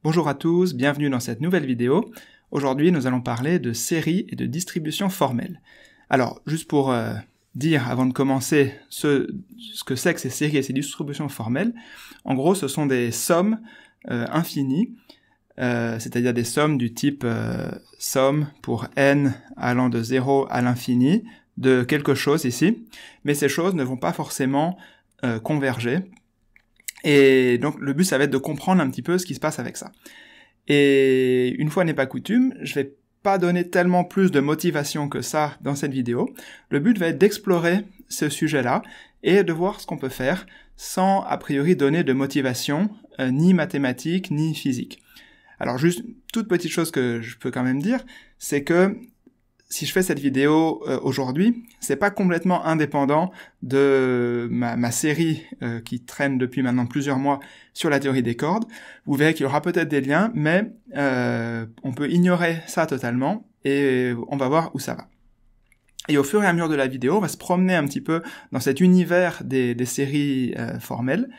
Bonjour à tous, bienvenue dans cette nouvelle vidéo. Aujourd'hui, nous allons parler de séries et de distribution formelle. Alors, juste pour dire, avant de commencer, ce que c'est que ces séries et ces distributions formelles, en gros, ce sont des sommes infinies, c'est-à-dire des sommes du type somme pour n allant de 0 à l'infini, de quelque chose ici, mais ces choses ne vont pas forcément converger. Et donc le but, ça va être de comprendre un petit peu ce qui se passe avec ça. Et une fois n'est pas coutume, je vais pas donner tellement plus de motivation que ça dans cette vidéo. Le but va être d'explorer ce sujet-là et de voir ce qu'on peut faire sans a priori donner de motivation ni mathématique ni physique. Alors juste toute petite chose que je peux quand même dire, c'est que si je fais cette vidéo aujourd'hui, c'est pas complètement indépendant de ma série qui traîne depuis maintenant plusieurs mois sur la théorie des cordes. Vous verrez qu'il y aura peut-être des liens, mais on peut ignorer ça totalement et on va voir où ça va. Et au fur et à mesure de la vidéo, on va se promener un petit peu dans cet univers des séries formelles.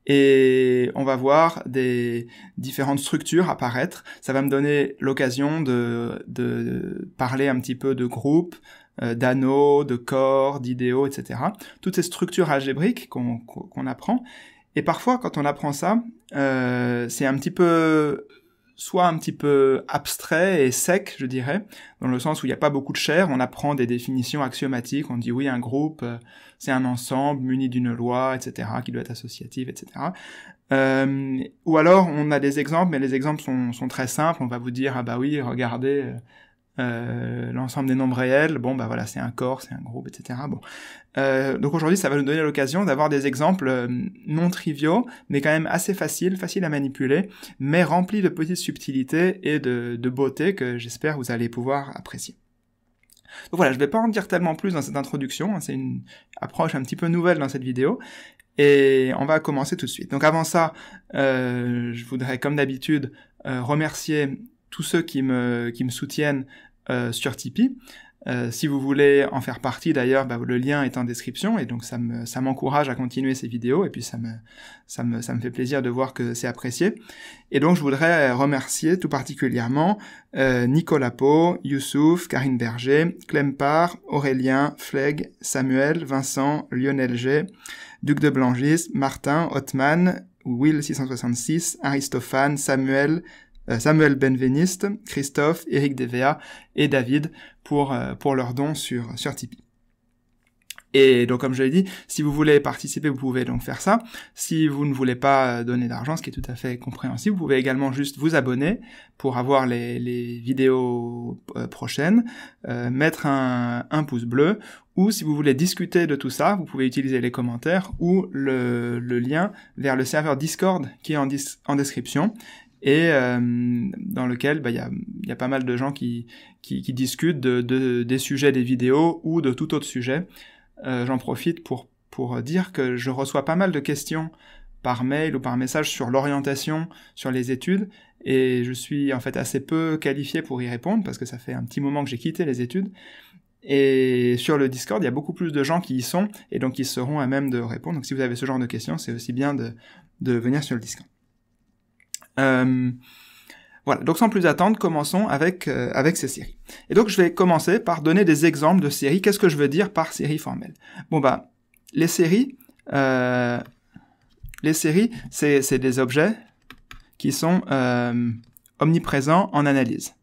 Et on va voir des différentes structures apparaître. Ça va me donner l'occasion de parler un petit peu de groupes, d'anneaux, de corps, d'idéaux, etc. Toutes ces structures algébriques qu'on apprend. Et parfois, quand on apprend ça, c'est un petit peu soit un petit peu abstrait et sec, je dirais, dans le sens où il n'y a pas beaucoup de chair, on apprend des définitions axiomatiques, on dit oui, un groupe, c'est un ensemble muni d'une loi, etc., qui doit être associative, etc. Ou alors, on a des exemples, mais les exemples sont très simples, on va vous dire, ah bah oui, regardez, l'ensemble des nombres réels, bon bah voilà, c'est un corps, c'est un groupe, etc. Bon, donc aujourd'hui, ça va nous donner l'occasion d'avoir des exemples non triviaux, mais quand même assez faciles à manipuler, mais remplis de petites subtilités et de beauté que j'espère vous allez pouvoir apprécier. Donc voilà, je vais pas en dire tellement plus dans cette introduction, hein, c'est une approche un petit peu nouvelle dans cette vidéo, et on va commencer tout de suite. Donc avant ça, je voudrais comme d'habitude remercier tous ceux qui me soutiennent sur Tipeee. Si vous voulez en faire partie d'ailleurs, bah, le lien est en description et donc ça m'encourage à continuer ces vidéos et puis ça me fait plaisir de voir que c'est apprécié. Et donc je voudrais remercier tout particulièrement Nicolas Pau, Youssouf, Karine Berger, Clempar, Aurélien, Fleg, Samuel, Vincent, Lionel G, Duc de Blangis, Martin, Othman, Will 666, Aristophane, Samuel Benveniste, Christophe, Eric Devea et David pour leurs dons sur Tipeee. Et donc comme je l'ai dit, si vous voulez participer, vous pouvez donc faire ça. Si vous ne voulez pas donner d'argent, ce qui est tout à fait compréhensible, vous pouvez également juste vous abonner pour avoir les vidéos prochaines, mettre un pouce bleu, ou si vous voulez discuter de tout ça, vous pouvez utiliser les commentaires ou le lien vers le serveur Discord qui est en description, et dans lequel y a pas mal de gens qui discutent des sujets des vidéos ou de tout autre sujet. J'en profite pour dire que je reçois pas mal de questions par mail ou par message sur l'orientation, sur les études, et je suis en fait assez peu qualifié pour y répondre parce que ça fait un petit moment que j'ai quitté les études. Et sur le Discord, il y a beaucoup plus de gens qui y sont et donc qui seront à même de répondre. Donc si vous avez ce genre de questions, c'est aussi bien de venir sur le Discord. Voilà, donc sans plus attendre, commençons avec ces séries. Et donc je vais commencer par donner des exemples de séries. Qu'est-ce que je veux dire par série formelle? Bon bah, les séries, c'est des objets qui sont omniprésents en analyse.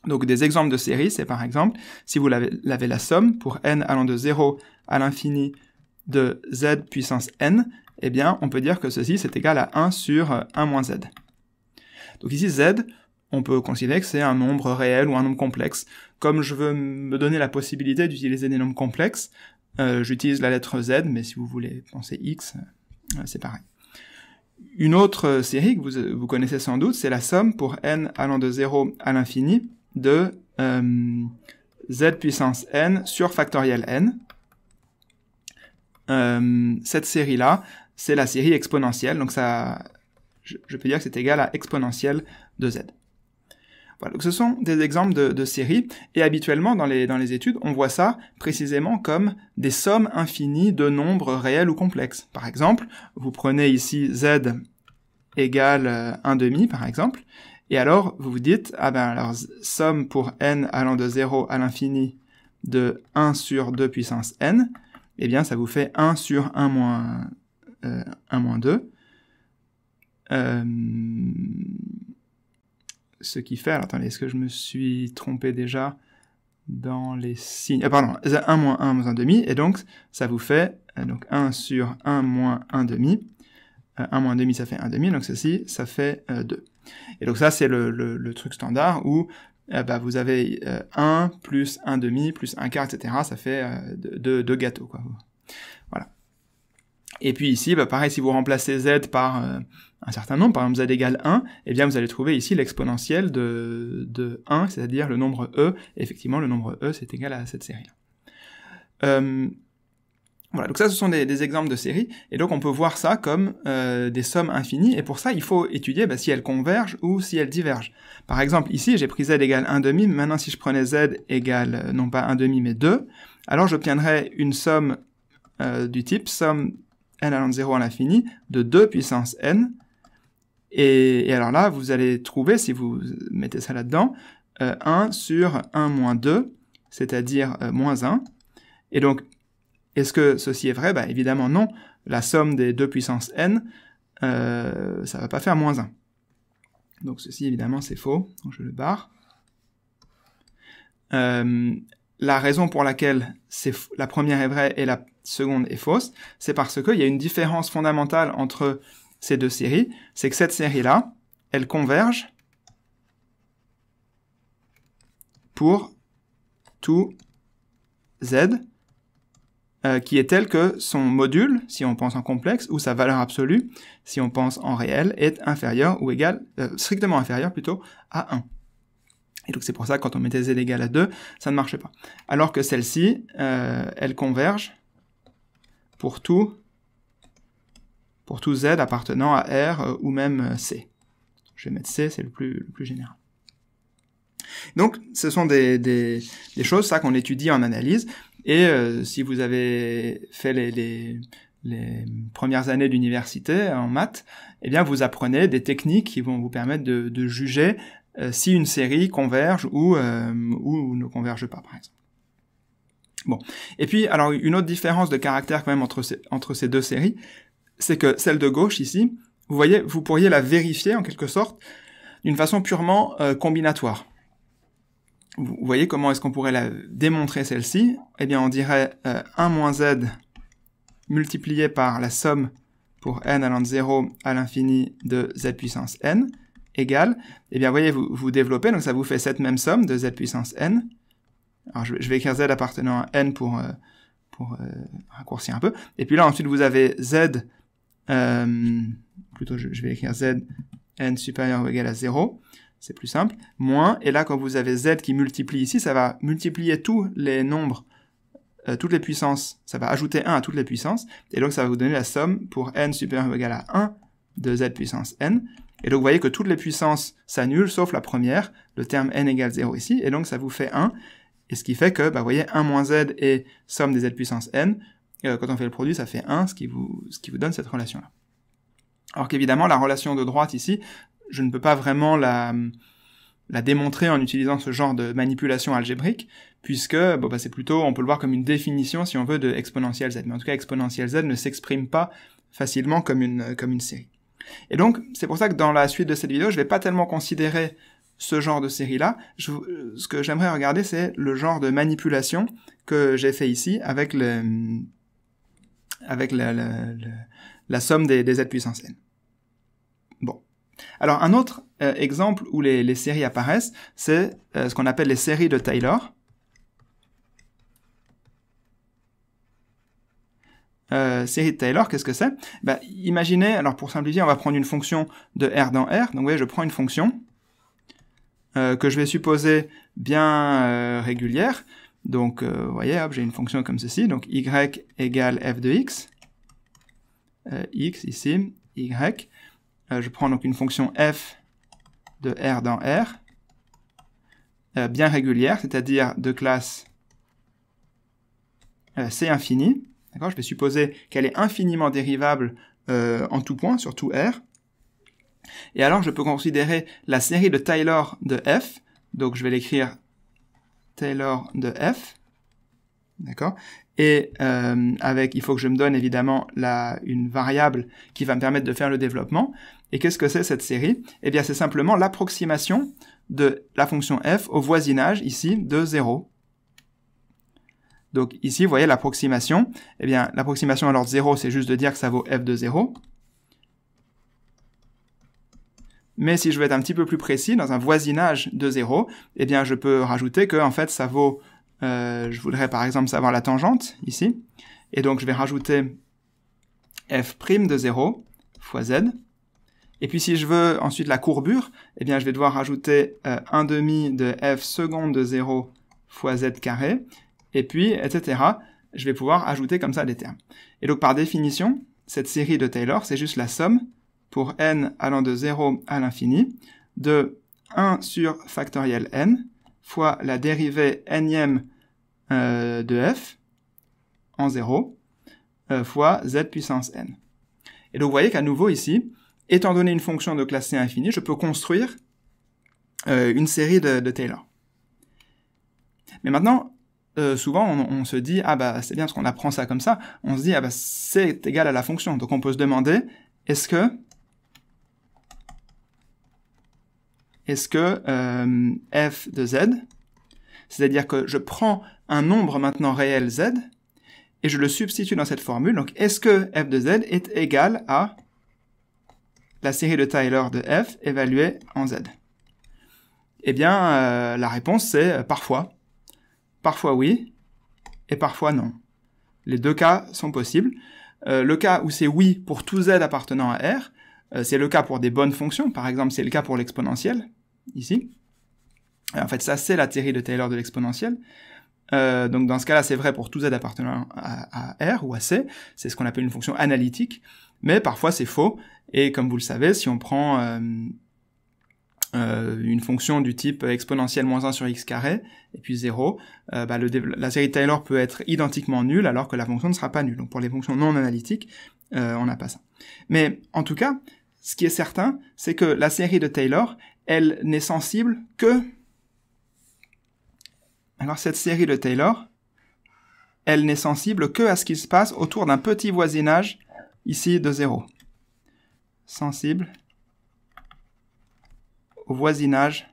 Donc des exemples de séries, c'est par exemple, si vous l'avez la somme pour n allant de 0 à l'infini de z puissance n, eh bien, on peut dire que ceci, c'est égal à 1 sur 1 moins z. Donc ici, z, on peut considérer que c'est un nombre réel ou un nombre complexe. Comme je veux me donner la possibilité d'utiliser des nombres complexes, j'utilise la lettre z, mais si vous voulez penser x, c'est pareil. Une autre série que vous connaissez sans doute, c'est la somme pour n allant de 0 à l'infini de z puissance n sur factoriel n. Cette série-là, c'est la série exponentielle, donc ça, je peux dire que c'est égal à exponentielle de z. Voilà, donc ce sont des exemples de séries, et habituellement dans les études, on voit ça précisément comme des sommes infinies de nombres réels ou complexes. Par exemple, vous prenez ici z égale 1/2 par exemple, et alors vous vous dites, ah ben alors somme pour n allant de 0 à l'infini de 1 sur 2 puissance n, eh bien ça vous fait 1 sur 1 moins 2, ce qui fait, alors attendez, est-ce que je me suis trompé déjà dans les signes, pardon, 1 moins 1 moins 1/2, et donc ça vous fait donc 1 sur 1 moins 1/2, 1 moins 1/2 ça fait 1/2, donc ceci ça fait 2. Et donc ça c'est le truc standard où bah, vous avez 1 plus 1/2 plus 1/4, etc. Ça fait 2 gâteaux, quoi. Voilà. Et puis ici, bah, pareil, si vous remplacez z par un certain nombre, par exemple z égale 1, eh bien vous allez trouver ici l'exponentielle de 1, c'est-à-dire le nombre e. Et effectivement, le nombre e, c'est égal à cette série-là. Voilà, donc ça, ce sont des exemples de séries, et donc on peut voir ça comme des sommes infinies, et pour ça, il faut étudier si elles convergent ou si elles divergent. Par exemple, ici, j'ai pris z égale 1/2, maintenant si je prenais z égale, non pas 1/2, mais 2, alors j'obtiendrais une somme du type somme n allant de 0 à l'infini de 2 puissance n, et alors là, vous allez trouver, si vous mettez ça là-dedans, 1 sur 1 moins 2, c'est-à-dire moins 1, et donc, est-ce que ceci est vrai? Bah évidemment non, la somme des 2 puissance n, ça va pas faire moins 1. Donc ceci évidemment c'est faux, donc je le barre. La raison pour laquelle la première est vraie et la seconde est fausse, c'est parce qu'il y a une différence fondamentale entre ces deux séries, c'est que cette série-là, elle converge pour tout z, qui est tel que son module, si on pense en complexe, ou sa valeur absolue, si on pense en réel, est inférieur ou égal, strictement inférieur plutôt, à 1. Et donc c'est pour ça que quand on mettait z égale à 2, ça ne marchait pas. Alors que celle-ci, elle converge pour tout z appartenant à R ou même C. Je vais mettre C, c'est le plus général. Donc ce sont des choses, ça, qu'on étudie en analyse, et si vous avez fait les premières années d'université en maths, eh bien vous apprenez des techniques qui vont vous permettre de juger si une série converge ou ne converge pas, par exemple. Bon. Et puis, alors, une autre différence de caractère quand même entre ces deux séries, c'est que celle de gauche, ici, vous voyez, vous pourriez la vérifier, en quelque sorte, d'une façon purement combinatoire. Vous voyez comment est-ce qu'on pourrait la démontrer, celle-ci? Eh bien, on dirait 1 moins z multiplié par la somme pour n allant de 0 à l'infini de z puissance n, égale, eh bien, vous voyez, vous développez, donc ça vous fait cette même somme de z puissance n. Alors, je vais écrire z appartenant à n pour raccourcir un peu. Et puis là, ensuite, vous avez z, plutôt, je vais écrire z n supérieur ou égal à 0, c'est plus simple, moins, et là, quand vous avez z qui multiplie ici, ça va multiplier tous les nombres, toutes les puissances, ça va ajouter 1 à toutes les puissances, et donc ça va vous donner la somme pour n supérieur ou égal à 1 de z puissance n. Et donc vous voyez que toutes les puissances s'annulent, sauf la première, le terme n égale 0 ici, et donc ça vous fait 1, et ce qui fait que, vous voyez, 1 moins z est somme des z puissance n, quand on fait le produit, ça fait 1, ce qui vous donne cette relation-là. Alors qu'évidemment, la relation de droite ici, je ne peux pas vraiment la démontrer en utilisant ce genre de manipulation algébrique, puisque c'est plutôt, on peut le voir comme une définition, si on veut, de exponentielle z. Mais en tout cas, exponentielle z ne s'exprime pas facilement comme une série. Et donc, c'est pour ça que dans la suite de cette vidéo, je ne vais pas tellement considérer ce genre de série-là. Ce que j'aimerais regarder, c'est le genre de manipulation que j'ai fait ici avec la somme des z puissance n. Bon. Alors, un autre exemple où les séries apparaissent, c'est ce qu'on appelle les séries de Taylor. Série de Taylor, qu'est-ce que c'est? Imaginez, alors pour simplifier, on va prendre une fonction de R dans R. Donc, vous voyez, je prends une fonction que je vais supposer bien régulière. Donc, vous voyez, hop, j'ai une fonction comme ceci. Donc, y égale f de x. X ici, y. Je prends donc une fonction f de R dans R, bien régulière, c'est-à-dire de classe C infini. D'accord, je vais supposer qu'elle est infiniment dérivable en tout point, sur tout R. Et alors, je peux considérer la série de Taylor de f, donc je vais l'écrire Taylor de f, d'accord? Et il faut que je me donne évidemment une variable qui va me permettre de faire le développement. Et qu'est-ce que c'est cette série? Eh bien, c'est simplement l'approximation de la fonction f au voisinage, ici, de 0. Donc ici, vous voyez l'approximation. Eh bien, l'approximation à l'ordre 0, c'est juste de dire que ça vaut f de 0. Mais si je veux être un petit peu plus précis, dans un voisinage de 0, eh bien, je peux rajouter que, en fait, ça vaut... je voudrais, par exemple, savoir la tangente, ici. Et donc, je vais rajouter f' de 0 fois z. Et puis, si je veux ensuite la courbure, eh bien, je vais devoir rajouter 1 demi de f seconde de 0 fois z carré. Et puis, etc. Je vais pouvoir ajouter comme ça des termes. Et donc, par définition, cette série de Taylor, c'est juste la somme pour n allant de 0 à l'infini, de 1 sur factoriel n, fois la dérivée nème de f, en 0, fois z puissance n. Et donc vous voyez qu'à nouveau ici, étant donné une fonction de classe C infinie, je peux construire une série de Taylor. Mais maintenant, souvent on se dit, ah bah c'est bien parce qu'on apprend ça comme ça, on se dit, ah bah c'est égal à la fonction. Donc on peut se demander, est-ce que f de z, c'est-à-dire que je prends un nombre maintenant réel z, et je le substitue dans cette formule, donc est-ce que f de z est égal à la série de Taylor de f évaluée en z? Eh bien, la réponse c'est parfois. Parfois oui, et parfois non. Les deux cas sont possibles. Le cas où c'est oui pour tout z appartenant à R, c'est le cas pour des bonnes fonctions, par exemple c'est le cas pour l'exponentielle, ici. En fait, ça c'est la série de Taylor de l'exponentielle. Donc dans ce cas-là, c'est vrai pour tout z appartenant à R ou à C, c'est ce qu'on appelle une fonction analytique, mais parfois c'est faux, et comme vous le savez, si on prend une fonction du type exponentielle moins 1 sur x carré, et puis 0, la série de Taylor peut être identiquement nulle, alors que la fonction ne sera pas nulle. Donc pour les fonctions non analytiques, on n'a pas ça. Mais en tout cas, ce qui est certain, c'est que la série de Taylor, elle n'est sensible que... Alors cette série de Taylor, elle n'est sensible que à ce qui se passe autour d'un petit voisinage, ici, de 0. Sensible au voisinage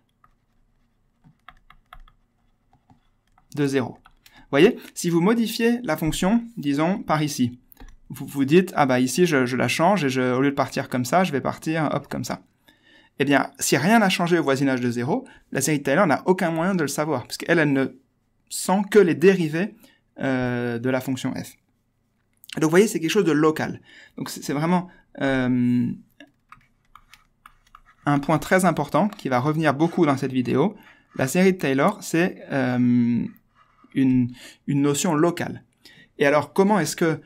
de 0. Vous voyez, si vous modifiez la fonction, disons, par ici, vous vous dites, ah bah ici, je la change, et au lieu de partir comme ça, je vais partir, hop, comme ça. Eh bien, si rien n'a changé au voisinage de 0, la série de Taylor n'a aucun moyen de le savoir, parce qu'elle ne sent que les dérivés de la fonction f. Donc vous voyez, c'est quelque chose de local. Donc c'est vraiment un point très important qui va revenir beaucoup dans cette vidéo. La série de Taylor, c'est une notion locale. Et alors, comment est-ce que,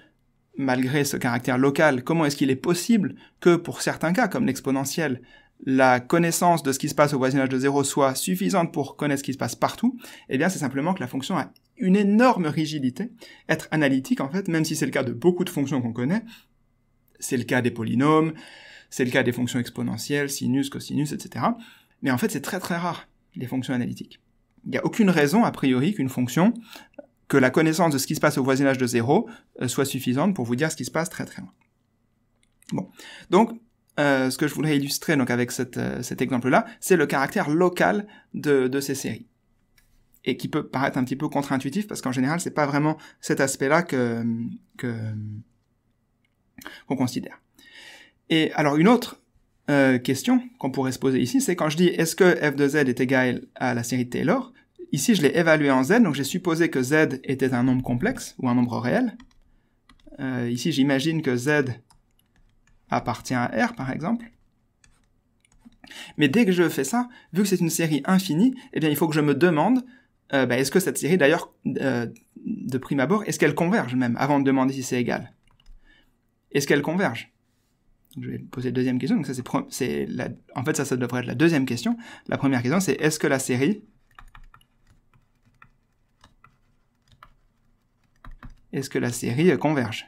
malgré ce caractère local, comment est-ce qu'il est possible que, pour certains cas, comme l'exponentielle, la connaissance de ce qui se passe au voisinage de 0 soit suffisante pour connaître ce qui se passe partout? Eh bien, c'est simplement que la fonction a une énorme rigidité. Être analytique, en fait, même si c'est le cas de beaucoup de fonctions qu'on connaît, c'est le cas des polynômes, c'est le cas des fonctions exponentielles, sinus, cosinus, etc. Mais en fait, c'est très très rare, les fonctions analytiques. Il n'y a aucune raison, a priori, que la connaissance de ce qui se passe au voisinage de 0 soit suffisante pour vous dire ce qui se passe très très loin. Bon, donc, ce que je voudrais illustrer donc, avec cet exemple-là, c'est le caractère local de ces séries. Et qui peut paraître un petit peu contre-intuitif, parce qu'en général, c'est pas vraiment cet aspect-là qu'on considère. Et alors, une autre question qu'on pourrait se poser ici, c'est quand je dis est-ce que f de z est égal à la série de Taylor, ici je l'ai évalué en z, donc j'ai supposé que z était un nombre complexe, ou un nombre réel. Ici j'imagine que z appartient à R par exemple. Mais dès que je fais ça, vu que c'est une série infinie, eh bien il faut que je me demande, est-ce que cette série d'ailleurs, de prime abord, est-ce qu'elle converge même, avant de demander si c'est égal? Est-ce qu'elle converge? Je vais poser la deuxième question, donc ça en fait ça devrait être la deuxième question. La première question c'est est-ce que la série converge?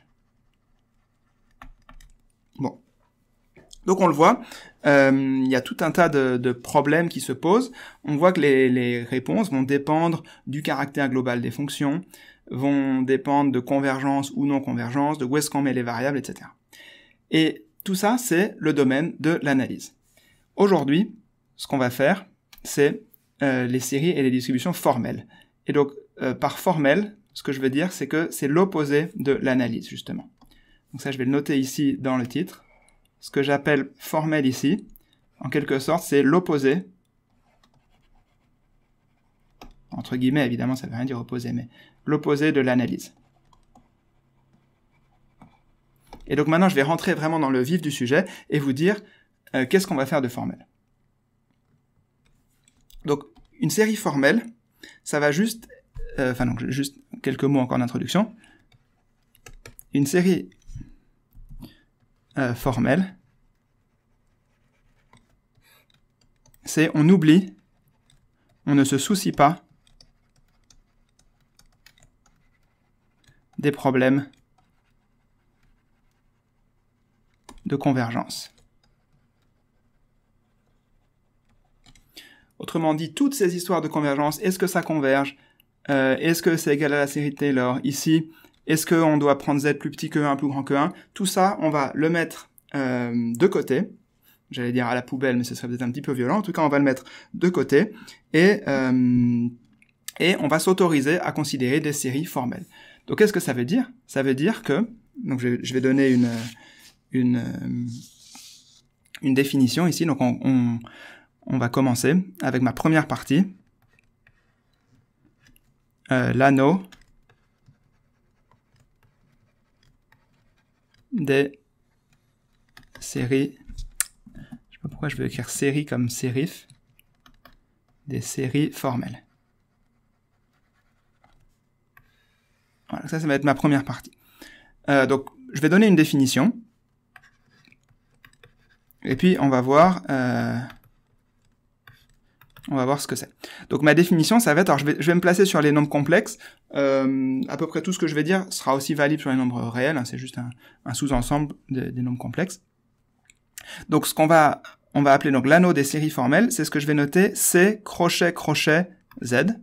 Bon. Donc on le voit, il y a tout un tas de problèmes qui se posent. On voit que les réponses vont dépendre du caractère global des fonctions, vont dépendre de convergence ou non convergence, de où est-ce qu'on met les variables, etc. Et tout ça, c'est le domaine de l'analyse. Aujourd'hui, ce qu'on va faire, c'est les séries et les distributions formelles. Et donc, par formel, ce que je veux dire, c'est que c'est l'opposé de l'analyse, justement. Donc ça, je vais le noter ici dans le titre. Ce que j'appelle formel ici, en quelque sorte, c'est l'opposé, entre guillemets, évidemment, ça ne veut rien dire opposé, mais l'opposé de l'analyse. Et donc maintenant, je vais rentrer vraiment dans le vif du sujet et vous dire qu'est-ce qu'on va faire de formel. Donc, une série formelle, ça va juste... donc, juste quelques mots encore d'introduction. Une série formelle, c'est on oublie, on ne se soucie pas des problèmes de convergence. Autrement dit, toutes ces histoires de convergence, est-ce que ça converge? Est-ce que c'est égal à la série de Taylor? Ici, est-ce qu'on doit prendre z plus petit que 1, plus grand que 1? Tout ça, on va le mettre de côté. J'allais dire à la poubelle, mais ce serait peut-être un petit peu violent. En tout cas, on va le mettre de côté. Et on va s'autoriser à considérer des séries formelles. Donc, qu'est-ce que ça veut dire? Ça veut dire que... Donc, je vais donner une définition ici. Donc, on va commencer avec ma première partie. L'anneau des séries, je sais pas pourquoi je veux écrire série comme sérif, des séries formelles. Voilà, ça va être ma première partie. Donc, je vais donner une définition, et puis on va voir ce que c'est. Donc ma définition, ça va être, alors je vais me placer sur les nombres complexes. À peu près tout ce que je vais dire sera aussi valide sur les nombres réels. Hein, c'est juste un sous-ensemble des nombres complexes. Donc ce on va appeler donc l'anneau des séries formelles, c'est ce que je vais noter, C crochet crochet Z.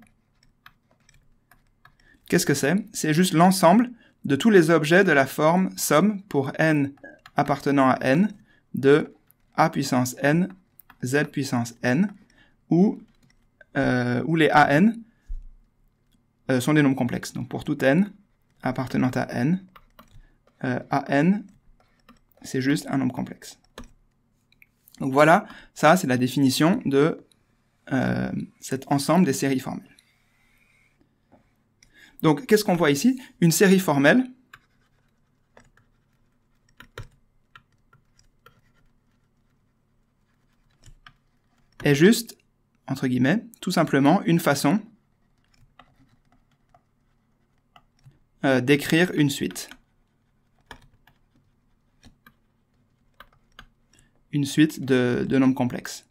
Qu'est-ce que c'est? C'est juste l'ensemble de tous les objets de la forme somme pour n appartenant à n de a puissance n, z puissance n, où les an sont des nombres complexes. Donc pour tout n appartenant à n, an, c'est juste un nombre complexe. Donc voilà, ça c'est la définition de cet ensemble des séries formelles. Donc qu'est-ce qu'on voit ici? Une série formelle est juste, entre guillemets, tout simplement une façon d'écrire une suite. Une suite de nombres complexes.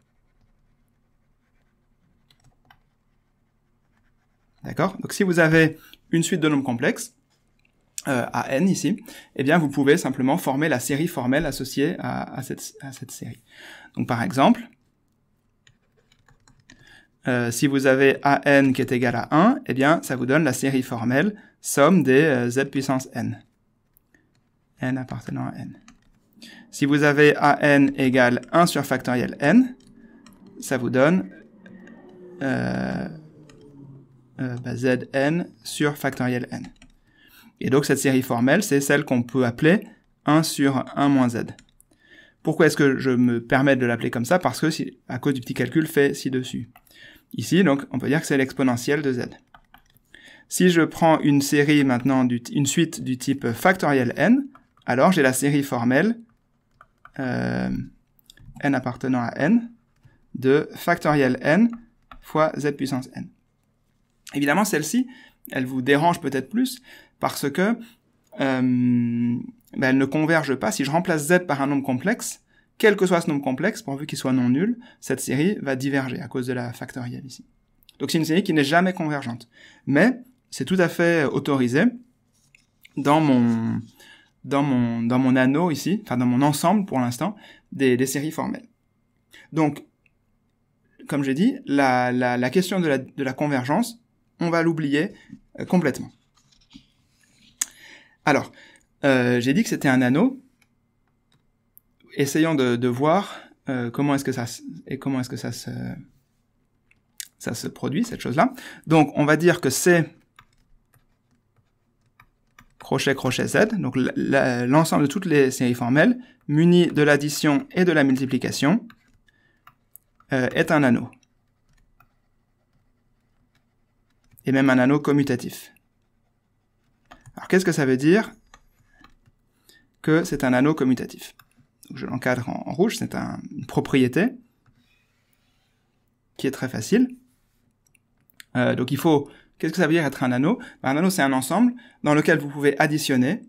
D'accord? Donc si vous avez une suite de nombres complexes, à n ici, eh bien vous pouvez simplement former la série formelle associée à cette série. Donc par exemple, si vous avez an qui est égal à 1, eh bien ça vous donne la série formelle somme des z puissance n. N appartenant à n. Si vous avez an égale 1 sur factoriel n, ça vous donne Zn sur factoriel n. Et donc cette série formelle, c'est celle qu'on peut appeler 1 sur 1 moins z. Pourquoi est-ce que je me permets de l'appeler comme ça? Parce que, à cause du petit calcul fait ci-dessus. Ici, donc, on peut dire que c'est l'exponentielle de z. Si je prends une série maintenant, une suite du type factoriel n, alors j'ai la série formelle n appartenant à n de factoriel n fois z puissance n. Évidemment, celle-ci, elle vous dérange peut-être plus parce que elle ne converge pas. Si je remplace z par un nombre complexe, quel que soit ce nombre complexe, pourvu qu'il soit non nul, cette série va diverger à cause de la factorielle ici. Donc c'est une série qui n'est jamais convergente. Mais c'est tout à fait autorisé dans mon anneau ici, enfin dans mon ensemble pour l'instant, des séries formelles. Donc, comme j'ai dit, la question de la convergence, on va l'oublier complètement. Alors, j'ai dit que c'était un anneau. Essayons de voir comment est-ce que ça se produit, cette chose-là. Donc, on va dire que c'est crochet, crochet, Z, donc l'ensemble de toutes les séries formelles, munies de l'addition et de la multiplication, est un anneau. Et même un anneau commutatif. Alors, qu'est-ce que ça veut dire que c'est un anneau commutatif? Donc, je l'encadre en rouge, c'est une propriété qui est très facile. Donc, qu'est-ce que ça veut dire être un anneau? Un anneau, c'est un ensemble dans lequel vous pouvez additionner,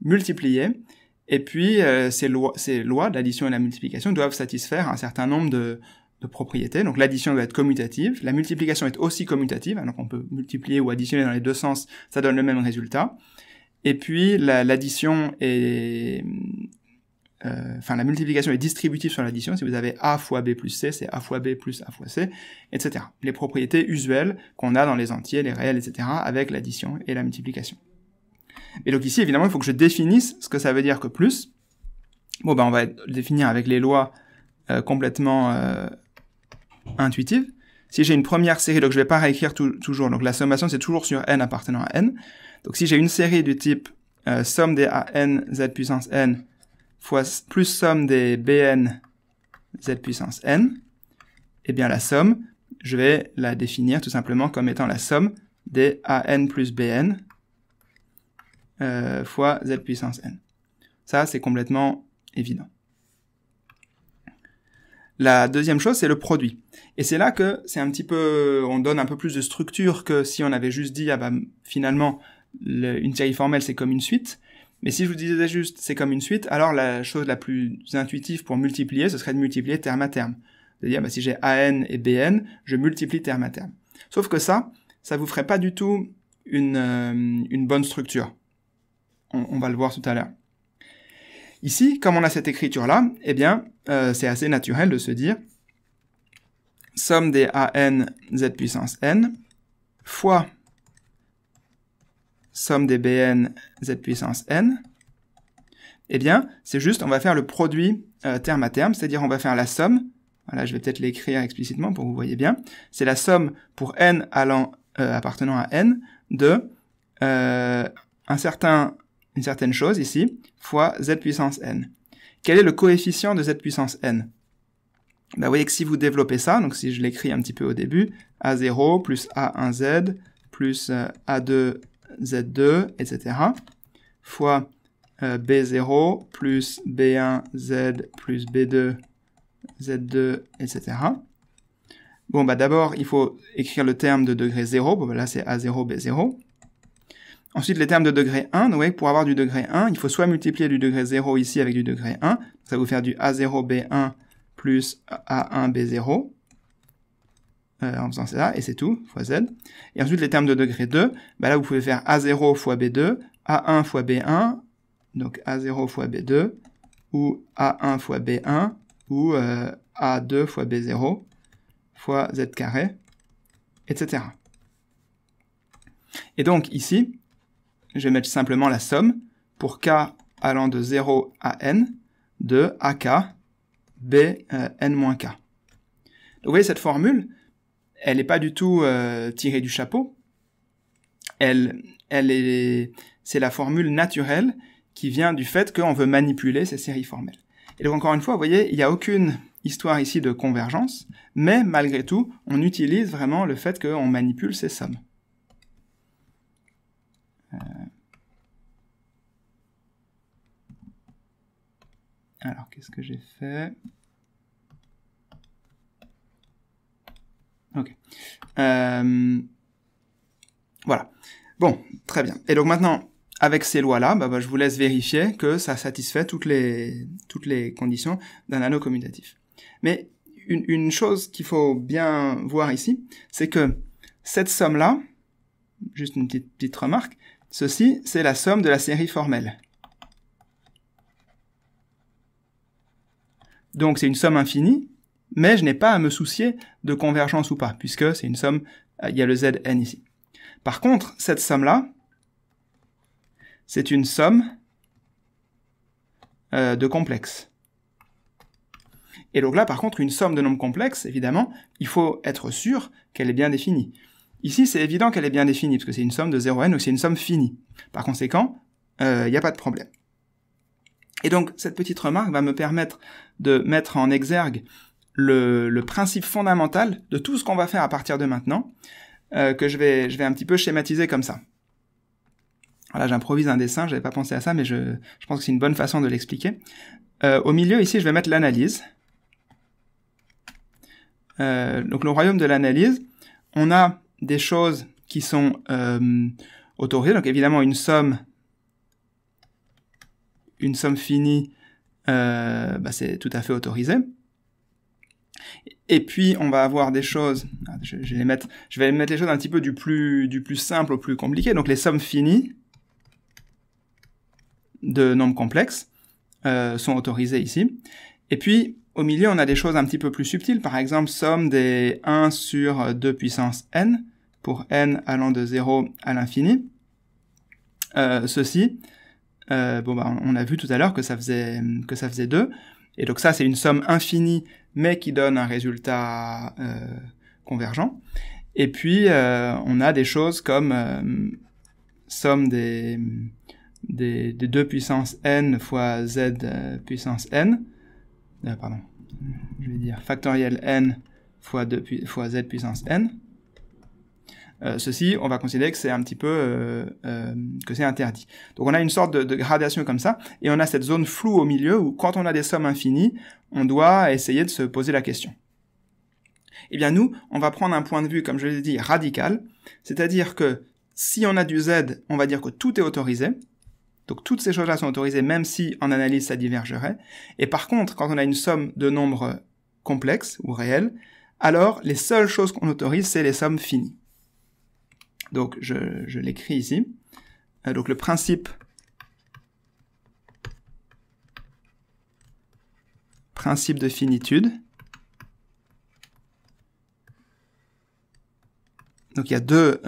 multiplier, et puis ces lois de l'addition et de la multiplication doivent satisfaire un certain nombre de propriétés. Donc l'addition doit être commutative, la multiplication est aussi commutative, donc on peut multiplier ou additionner dans les deux sens, ça donne le même résultat. Et puis l'addition est... la multiplication est distributive sur l'addition. Si vous avez A fois B plus C, c'est A fois B plus A fois C, etc. Les propriétés usuelles qu'on a dans les entiers, les réels, etc., avec l'addition et la multiplication. Et donc ici, évidemment, il faut que je définisse ce que ça veut dire que plus. Bon, on va le définir avec les lois complètement intuitives. Si j'ai une première série, donc je vais pas réécrire toujours, donc la sommation, c'est toujours sur n appartenant à n. Donc si j'ai une série du type somme des an z puissance n fois plus somme des bn z puissance n, eh bien la somme, je vais la définir tout simplement comme étant la somme des an plus bn fois z puissance n. Ça, c'est complètement évident. La deuxième chose, c'est le produit. Et c'est là que c'est un petit peu, on donne un peu plus de structure que si on avait juste dit, finalement, une série formelle, c'est comme une suite. Mais si je vous disais juste c'est comme une suite, alors la chose la plus intuitive pour multiplier, ce serait de multiplier terme à terme. C'est-à-dire, si j'ai AN et BN, je multiplie terme à terme. Sauf que ça vous ferait pas du tout une bonne structure. On va le voir tout à l'heure. Ici, comme on a cette écriture-là, eh bien, c'est assez naturel de se dire somme des AN Z puissance N fois somme des Bn Z puissance N, eh bien, c'est juste, on va faire le produit terme à terme, c'est-à-dire on va faire la somme, voilà, je vais peut-être l'écrire explicitement pour que vous voyez bien, c'est la somme pour n appartenant à n de une certaine chose ici, fois z puissance n. Quel est le coefficient de z puissance n? Vous voyez que si vous développez ça, donc si je l'écris un petit peu au début, A0 plus A1Z plus A2 Z2, etc., fois B0 plus B1Z plus B2 Z2, etc. Bon, d'abord, il faut écrire le terme de degré 0, bon, là c'est A0, B0. Ensuite, les termes de degré 1, donc vous voyez que pour avoir du degré 1, il faut soit multiplier du degré 0 ici avec du degré 1, ça va vous faire du A0, B1 plus A1, B0, en faisant ça, et c'est tout, fois Z. Et ensuite, les termes de degré 2, là, vous pouvez faire A0 fois B2, A1 fois B1, donc A0 fois B2, ou A1 fois B1, ou A2 fois B0, fois Z carré, etc. Et donc, ici, je vais mettre simplement la somme pour K allant de 0 à N, de AK, B, N-K. Donc, vous voyez, cette formule, elle n'est pas du tout tirée du chapeau. C'est la formule naturelle qui vient du fait qu'on veut manipuler ces séries formelles. Et donc, encore une fois, vous voyez, il n'y a aucune histoire ici de convergence, mais malgré tout, on utilise vraiment le fait qu'on manipule ces sommes. Alors, qu'est-ce que j'ai fait? Ok. Voilà. Bon, très bien. Et donc maintenant, avec ces lois-là, je vous laisse vérifier que ça satisfait toutes les conditions d'un anneau commutatif. Mais une chose qu'il faut bien voir ici, c'est que cette somme-là, juste une petite remarque, ceci, c'est la somme de la série formelle. Donc c'est une somme infinie, mais je n'ai pas à me soucier de convergence ou pas, puisque c'est une somme, il y a le Zn ici. Par contre, cette somme-là, c'est une somme de complexes. Et donc là, par contre, une somme de nombres complexes, évidemment, il faut être sûr qu'elle est bien définie. Ici, c'est évident qu'elle est bien définie, parce que c'est une somme de 0n, ou c'est une somme finie. Par conséquent, il n'y a pas de problème. Et donc, cette petite remarque va me permettre de mettre en exergue le principe fondamental de tout ce qu'on va faire à partir de maintenant, que je vais un petit peu schématiser comme ça. Voilà, j'improvise un dessin, j'avais pas pensé à ça, mais je pense que c'est une bonne façon de l'expliquer. Au milieu, ici, je vais mettre l'analyse. Donc le royaume de l'analyse, on a des choses qui sont autorisées, donc évidemment une somme finie, c'est tout à fait autorisé. Et puis on va avoir des choses, je vais mettre les choses un petit peu du plus simple au plus compliqué, donc les sommes finies de nombres complexes sont autorisées ici. Et puis au milieu, on a des choses un petit peu plus subtiles, par exemple, somme des 1 sur 2 puissance n, pour n allant de 0 à l'infini. Ceci, on a vu tout à l'heure que ça faisait 2, et donc ça, c'est une somme infinie, mais qui donne un résultat convergent. Et puis, on a des choses comme somme des 2 puissance n fois z puissance n, je vais dire factoriel n fois z puissance n. Ceci, on va considérer que c'est un petit peu que c'est interdit. Donc on a une sorte de gradation comme ça, et on a cette zone floue au milieu où quand on a des sommes infinies, on doit essayer de se poser la question. Eh bien nous, on va prendre un point de vue, comme je l'ai dit, radical, c'est-à-dire que si on a du z, on va dire que tout est autorisé. Donc toutes ces choses-là sont autorisées, même si en analyse ça divergerait. Et par contre, quand on a une somme de nombres complexes ou réels, alors les seules choses qu'on autorise, c'est les sommes finies. Donc je l'écris ici. Donc le principe de finitude. Donc il y a deux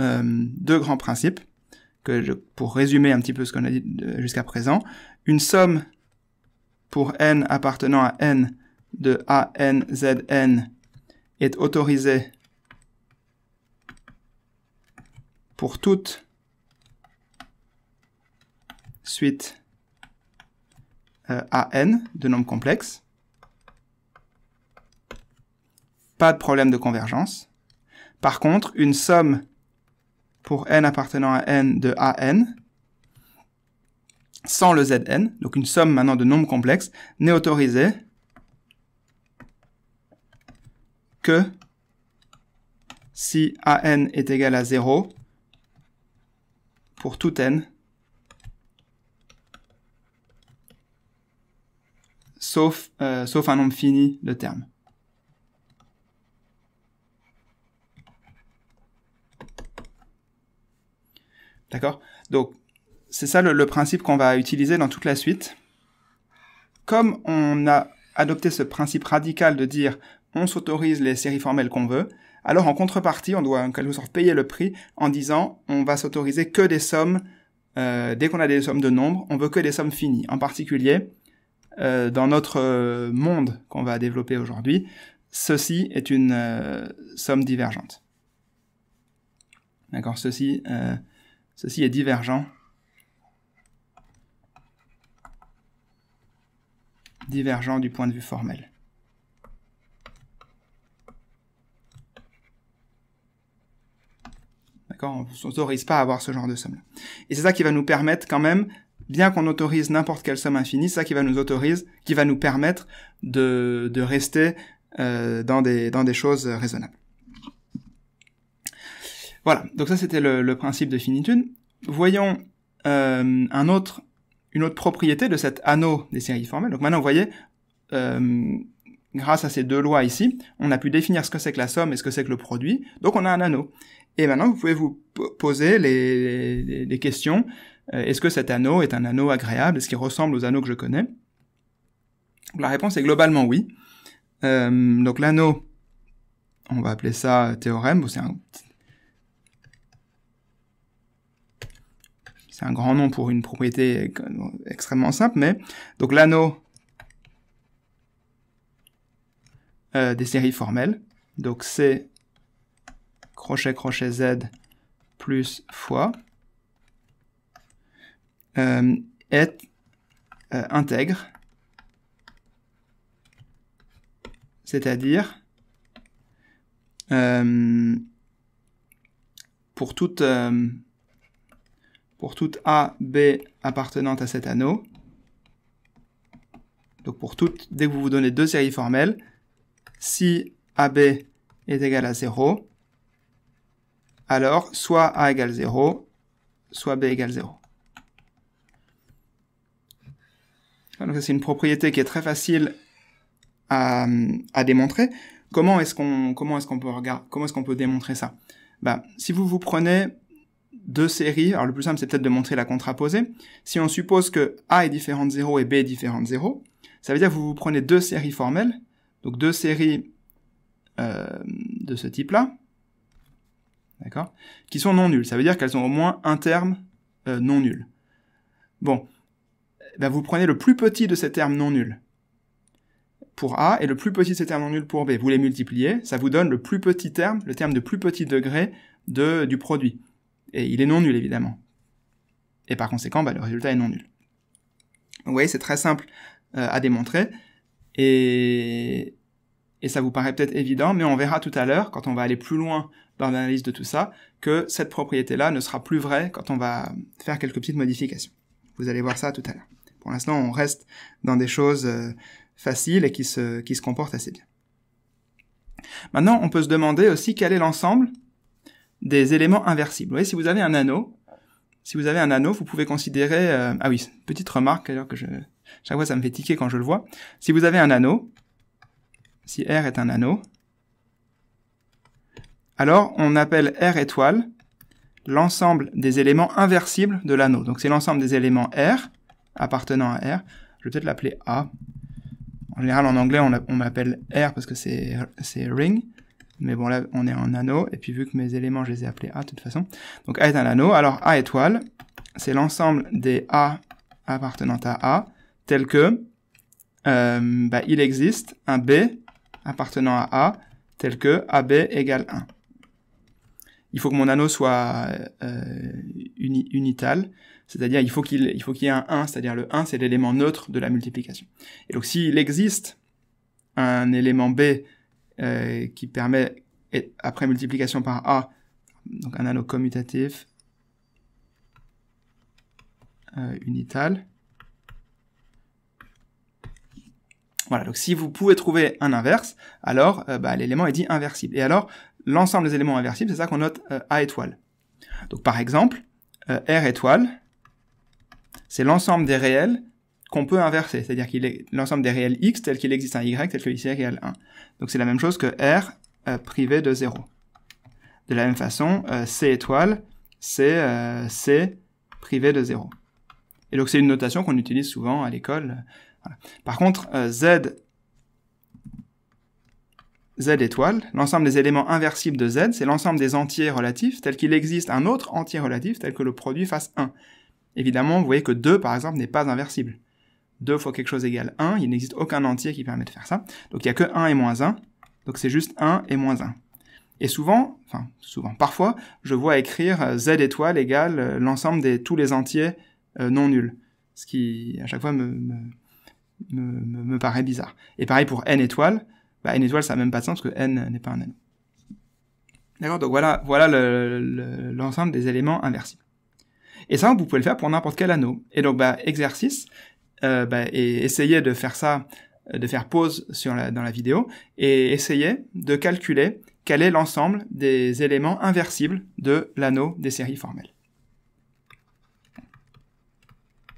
grands principes. Pour résumer un petit peu ce qu'on a dit jusqu'à présent, une somme pour n appartenant à n de an zn est autorisée pour toute suite an de nombres complexes. Pas de problème de convergence. Par contre, une somme pour n appartenant à n de an, sans le zn, donc une somme maintenant de nombres complexes, n'est autorisée que si an est égal à 0 pour tout n, sauf un nombre fini de termes. D'accord? Donc, c'est ça le principe qu'on va utiliser dans toute la suite. Comme on a adopté ce principe radical de dire on s'autorise les séries formelles qu'on veut, alors en contrepartie, on doit en quelque sorte payer le prix en disant on va s'autoriser que des sommes, dès qu'on a des sommes de nombres, on veut que des sommes finies. En particulier, dans notre monde qu'on va développer aujourd'hui, ceci est une somme divergente. D'accord? Ceci est divergent. Divergent du point de vue formel. D'accord? On ne s'autorise pas à avoir ce genre de somme-là. Et c'est ça qui va nous permettre quand même, bien qu'on autorise n'importe quelle somme infinie, c'est ça qui va nous permettre de rester dans des choses raisonnables. Voilà, donc ça c'était le principe de finitude. Voyons une autre propriété de cet anneau des séries formelles. Donc maintenant vous voyez, grâce à ces deux lois ici, on a pu définir ce que c'est que la somme et ce que c'est que le produit, donc on a un anneau. Et maintenant vous pouvez vous poser les questions, est-ce que cet anneau est un anneau agréable, est-ce qu'il ressemble aux anneaux que je connais? La réponse est globalement oui. Donc l'anneau, on va appeler ça théorème, c'est un grand nom pour une propriété extrêmement simple, mais donc l'anneau des séries formelles, donc C crochet crochet Z plus fois est intègre, c'est-à-dire pour toute A, B appartenante à cet anneau, donc pour dès que vous vous donnez deux séries formelles, si AB est égal à 0, alors soit A égale 0, soit B égale 0. Donc c'est une propriété qui est très facile à démontrer. Comment est-ce qu'on peut démontrer ça? Si vous prenez deux séries, alors le plus simple c'est peut-être de montrer la contraposée. Si on suppose que A est différent de 0 et B est différent de 0, ça veut dire que vous prenez deux séries formelles, donc deux séries de ce type-là, d'accord, qui sont non nulles. Ça veut dire qu'elles ont au moins un terme non nul. Bon, vous prenez le plus petit de ces termes non nuls pour A et le plus petit de ces termes non nuls pour B. Vous les multipliez, ça vous donne le plus petit terme, le terme de plus petit degré du produit. Et il est non nul, évidemment. Et par conséquent, le résultat est non nul. Donc, vous voyez, c'est très simple à démontrer. Et ça vous paraît peut-être évident, mais on verra tout à l'heure, quand on va aller plus loin dans l'analyse de tout ça, que cette propriété-là ne sera plus vraie quand on va faire quelques petites modifications. Vous allez voir ça tout à l'heure. Pour l'instant, on reste dans des choses faciles et qui se comportent assez bien. Maintenant, on peut se demander aussi quel est l'ensemble des éléments inversibles. Vous voyez, si vous avez un anneau, vous pouvez considérer... ah oui, petite remarque, alors que chaque fois ça me fait tiquer quand je le vois. Si vous avez un anneau, si R est un anneau, alors on appelle R étoile l'ensemble des éléments inversibles de l'anneau. Donc c'est l'ensemble des éléments R appartenant à R. Je vais peut-être l'appeler A. En général, en anglais, on m'appelle R parce que c'est ring. Mais bon, là, on est en anneau. Et puis, vu que mes éléments, je les ai appelés A de toute façon. Donc, A est un anneau. Alors, A étoile, c'est l'ensemble des A appartenant à A, tel que il existe un B appartenant à A, tel que AB égale 1. Il faut que mon anneau soit unital, c'est-à-dire il faut qu'il y ait un 1, c'est-à-dire le 1, c'est l'élément neutre de la multiplication. Et donc, s'il existe un élément B qui permet, après multiplication par A, donc un anneau commutatif unital. Voilà, donc si vous pouvez trouver un inverse, alors l'élément est dit inversible. Et alors, l'ensemble des éléments inversibles, c'est ça qu'on note A étoile. Donc par exemple, R étoile, c'est l'ensemble des réels qu'on peut inverser, c'est-à-dire qu'il est l'ensemble des réels X tel qu'il existe un Y tel que Y égale 1. Donc c'est la même chose que R privé de 0. De la même façon, C étoile, c'est C privé de 0. Et donc c'est une notation qu'on utilise souvent à l'école. Voilà. Par contre, Z étoile, l'ensemble des éléments inversibles de Z, c'est l'ensemble des entiers relatifs tel qu'il existe un autre entier relatif tel que le produit fasse 1. Évidemment, vous voyez que 2, par exemple, n'est pas inversible. 2 fois quelque chose égale 1, il n'existe aucun entier qui permet de faire ça. Donc il n'y a que 1 et moins 1, donc c'est juste 1 et moins 1. Et parfois, je vois écrire Z étoile égale l'ensemble de tous les entiers non nuls. Ce qui, à chaque fois, me paraît bizarre. Et pareil pour N étoile, N étoile, ça n'a même pas de sens parce que N n'est pas un anneau. D'accord, donc voilà l'ensemble des éléments inversibles. Et ça, vous pouvez le faire pour n'importe quel anneau. Et donc, exercice, et essayez de faire ça, de faire pause dans la vidéo, et essayez de calculer quel est l'ensemble des éléments inversibles de l'anneau des séries formelles.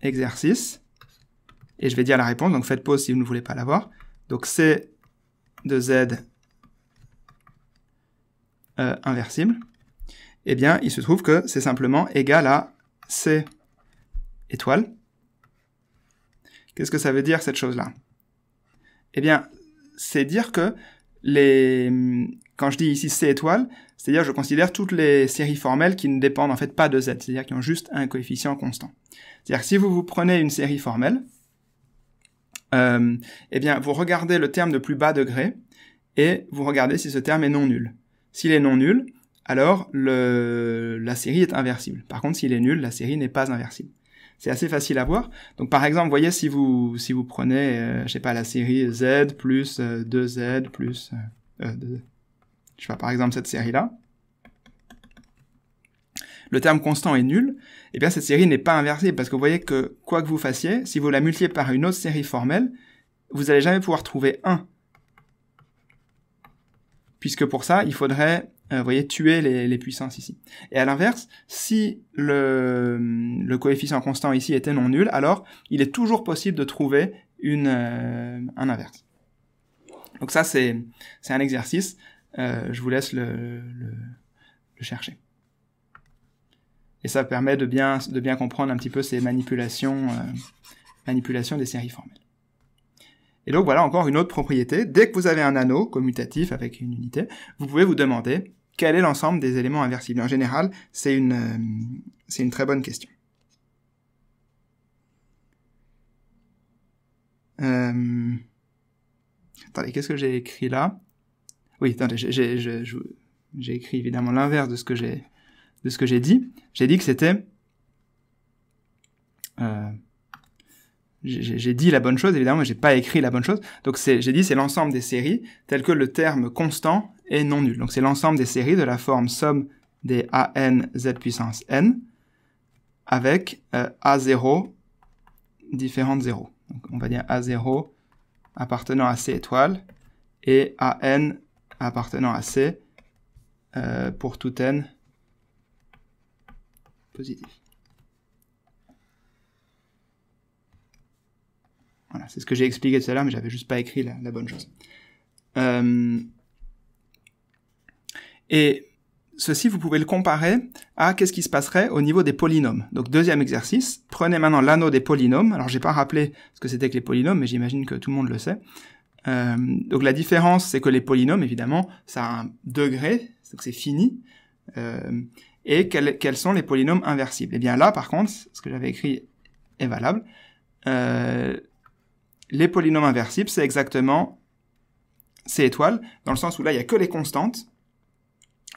Exercice, et je vais dire la réponse, donc faites pause si vous ne voulez pas l'avoir. Donc C de Z inversible, eh bien, il se trouve que c'est simplement égal à C étoile. Qu'est-ce que ça veut dire, cette chose-là? eh bien, c'est dire que quand je dis ici C étoile, c'est-à-dire je considère toutes les séries formelles qui ne dépendent en fait pas de Z, c'est-à-dire qui ont juste un coefficient constant. C'est-à-dire que si vous prenez une série formelle, eh bien, vous regardez le terme de plus bas degré et vous regardez si ce terme est non nul. S'il est non nul, alors la série est inversible. Par contre, s'il est nul, la série n'est pas inversible. C'est assez facile à voir. Donc, par exemple, vous voyez, si vous prenez, je sais pas, la série Z plus 2Z plus... je sais pas, par exemple, cette série-là, le terme constant est nul, et bien cette série n'est pas inversible, parce que vous voyez que, quoi que vous fassiez, si vous la multipliez par une autre série formelle, vous n'allez jamais pouvoir trouver 1. Puisque pour ça, il faudrait, vous voyez, tuer les puissances ici. Et à l'inverse, si le coefficient constant ici était non nul, alors il est toujours possible de trouver un inverse. Donc ça, c'est un exercice. Je vous laisse le chercher. Et ça permet de bien comprendre un petit peu ces manipulations des séries formelles. Et donc voilà encore une autre propriété. Dès que vous avez un anneau commutatif avec une unité, vous pouvez vous demander quel est l'ensemble des éléments inversibles. En général, c'est une très bonne question. Attendez, qu'est-ce que j'ai écrit là? Oui, attendez, j'ai écrit évidemment l'inverse de ce que j'ai dit. J'ai dit que c'était... j'ai dit la bonne chose, évidemment, mais j'ai pas écrit la bonne chose. Donc j'ai dit c'est l'ensemble des séries, tel que le terme constant est non nul. Donc c'est l'ensemble des séries de la forme somme des AN Z puissance N, avec A0 différent de 0. Donc on va dire A0 appartenant à C étoile, et AN appartenant à C pour tout N positif. Voilà, c'est ce que j'ai expliqué tout à l'heure, mais j'avais juste pas écrit la bonne chose. Et ceci, vous pouvez le comparer à qu'est-ce qui se passerait au niveau des polynômes. Donc, deuxième exercice, prenez maintenant l'anneau des polynômes. Alors, j'ai pas rappelé ce que c'était que les polynômes, mais j'imagine que tout le monde le sait. Donc, la différence, c'est que les polynômes, évidemment, ça a un degré, donc c'est fini. Et quels sont les polynômes inversibles? Eh bien là, par contre, ce que j'avais écrit est valable. Les polynômes inversibles, c'est exactement C étoile, dans le sens où là, il n'y a que les constantes,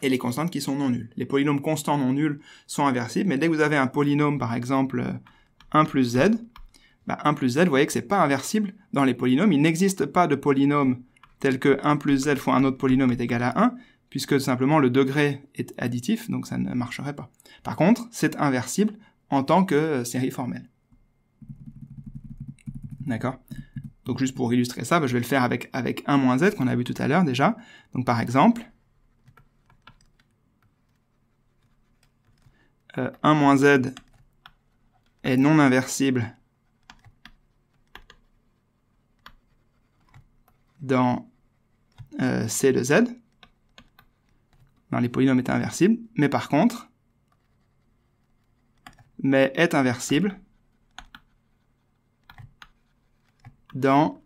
et les constantes qui sont non nulles. Les polynômes constants non nuls sont inversibles, mais dès que vous avez un polynôme, par exemple, 1 plus z, 1 plus z, vous voyez que c'est pas inversible dans les polynômes. Il n'existe pas de polynôme tel que 1 plus z fois un autre polynôme est égal à 1, puisque tout simplement le degré est additif, donc ça ne marcherait pas. Par contre, c'est inversible en tant que série formelle. D'accord? Donc juste pour illustrer ça, je vais le faire avec 1 moins z qu'on a vu tout à l'heure déjà. Donc par exemple, 1 moins z est non inversible dans C de z, dans les polynômes est inversible, mais par contre, est inversible dans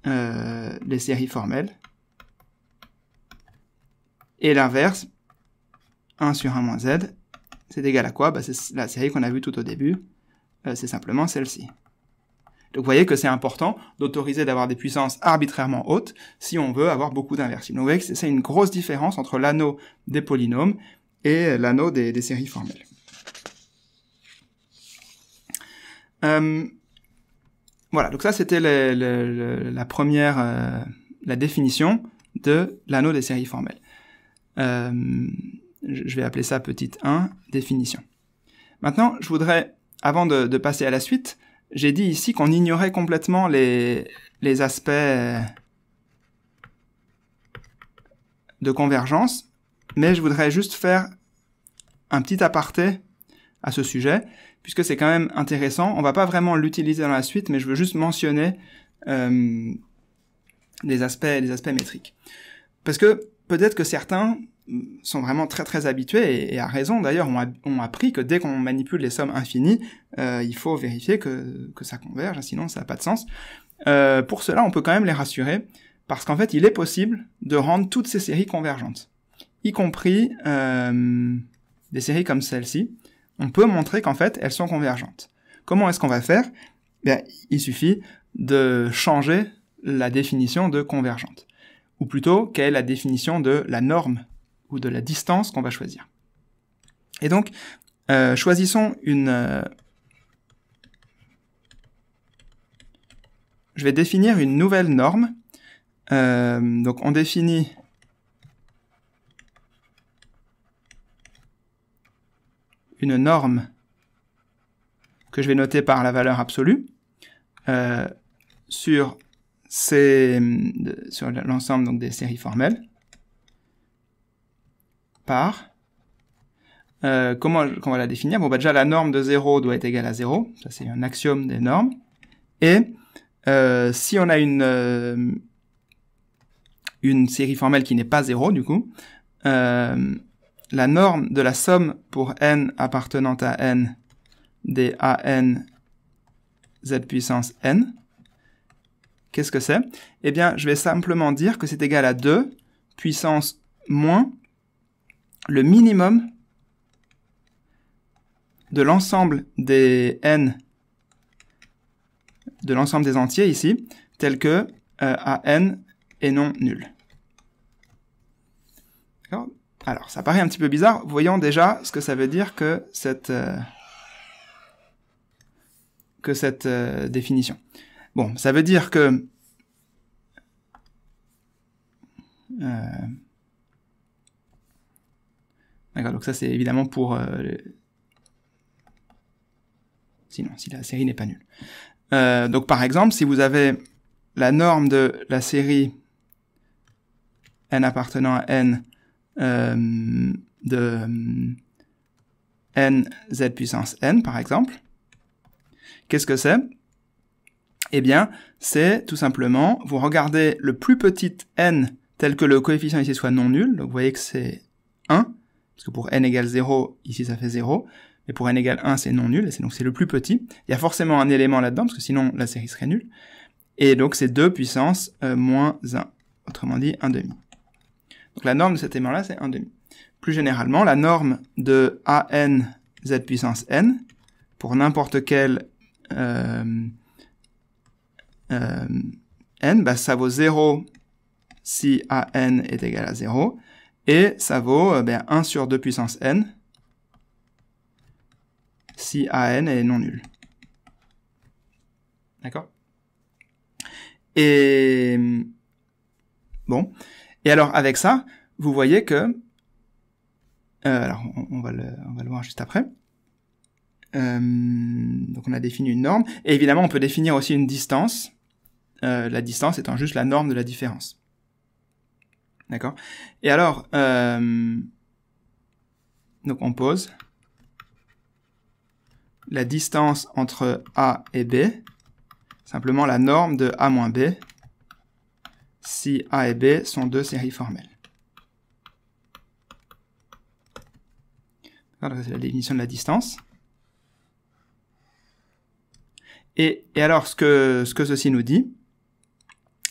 les séries formelles. Et l'inverse, 1 sur 1 moins z, c'est égal à quoi? C'est la série qu'on a vue tout au début, c'est simplement celle-ci. Donc vous voyez que c'est important d'autoriser d'avoir des puissances arbitrairement hautes si on veut avoir beaucoup d'inversibles. Donc vous voyez que c'est une grosse différence entre l'anneau des polynômes et l'anneau des séries formelles. Voilà, donc ça c'était la première, la définition de l'anneau des séries formelles. Je vais appeler ça petite 1, définition. Maintenant, je voudrais, avant de passer à la suite, j'ai dit ici qu'on ignorait complètement les aspects de convergence, mais je voudrais juste faire un petit aparté à ce sujet, puisque c'est quand même intéressant. On va pas vraiment l'utiliser dans la suite, mais je veux juste mentionner les aspects métriques. Parce que peut-être que certains sont vraiment très très habitués, et à raison d'ailleurs, ont appris que dès qu'on manipule les sommes infinies, il faut vérifier que ça converge, sinon ça n'a pas de sens. pour cela, on peut quand même les rassurer, parce qu'en fait, il est possible de rendre toutes ces séries convergentes, y compris des séries comme celle-ci. On peut montrer qu'en fait, elles sont convergentes. Comment est-ce qu'on va faire? Bien, il suffit de changer la définition de convergente, ou plutôt, quelle est la définition de la norme, ou de la distance qu'on va choisir. Et donc, choisissons une... je vais définir une nouvelle norme. Donc on définit une norme que je vais noter par la valeur absolue sur l'ensemble donc des séries formelles par comment on va la définir? Bon, bah déjà la norme de 0 doit être égale à 0, ça c'est un axiome des normes, et si on a une série formelle qui n'est pas 0, du coup, la norme de la somme pour n appartenant à n des an z puissance n, qu'est-ce que c'est? Eh bien, je vais simplement dire que c'est égal à 2 puissance moins le minimum de l'ensemble des n, de l'ensemble des entiers ici, tel que an est non nul. D'accord? Alors, ça paraît un petit peu bizarre. Voyons déjà ce que ça veut dire que cette définition. Bon, ça veut dire que d'accord, donc ça c'est évidemment pour sinon, si la série n'est pas nulle. Donc par exemple, si vous avez la norme de la série n appartenant à n de n z puissance n, par exemple, qu'est-ce que c'est? Eh bien, c'est tout simplement, vous regardez le plus petit n tel que le coefficient ici soit non nul, donc vous voyez que c'est 1, parce que pour n égale 0, ici ça fait 0, mais pour n égale 1, c'est non nul, et donc c'est le plus petit. Il y a forcément un élément là-dedans, parce que sinon la série serait nulle, et donc c'est 2 puissance moins 1, autrement dit 1 demi. Donc la norme de cet élément-là, c'est 1 demi. Plus généralement, la norme de an z puissance n, pour n'importe quel n, bah, ça vaut 0 si an est égal à 0, et ça vaut 1 sur 2 puissance n si an est non nul. D'accord? Et bon, et alors avec ça, vous voyez que alors on va le voir juste après. Donc on a défini une norme, et évidemment on peut définir aussi une distance, la distance étant juste la norme de la différence. D'accord? Et alors, donc on pose la distance entre A et B, simplement la norme de A moins B, si A et B sont deux séries formelles. C'est la définition de la distance. Et alors, ce que ceci nous dit,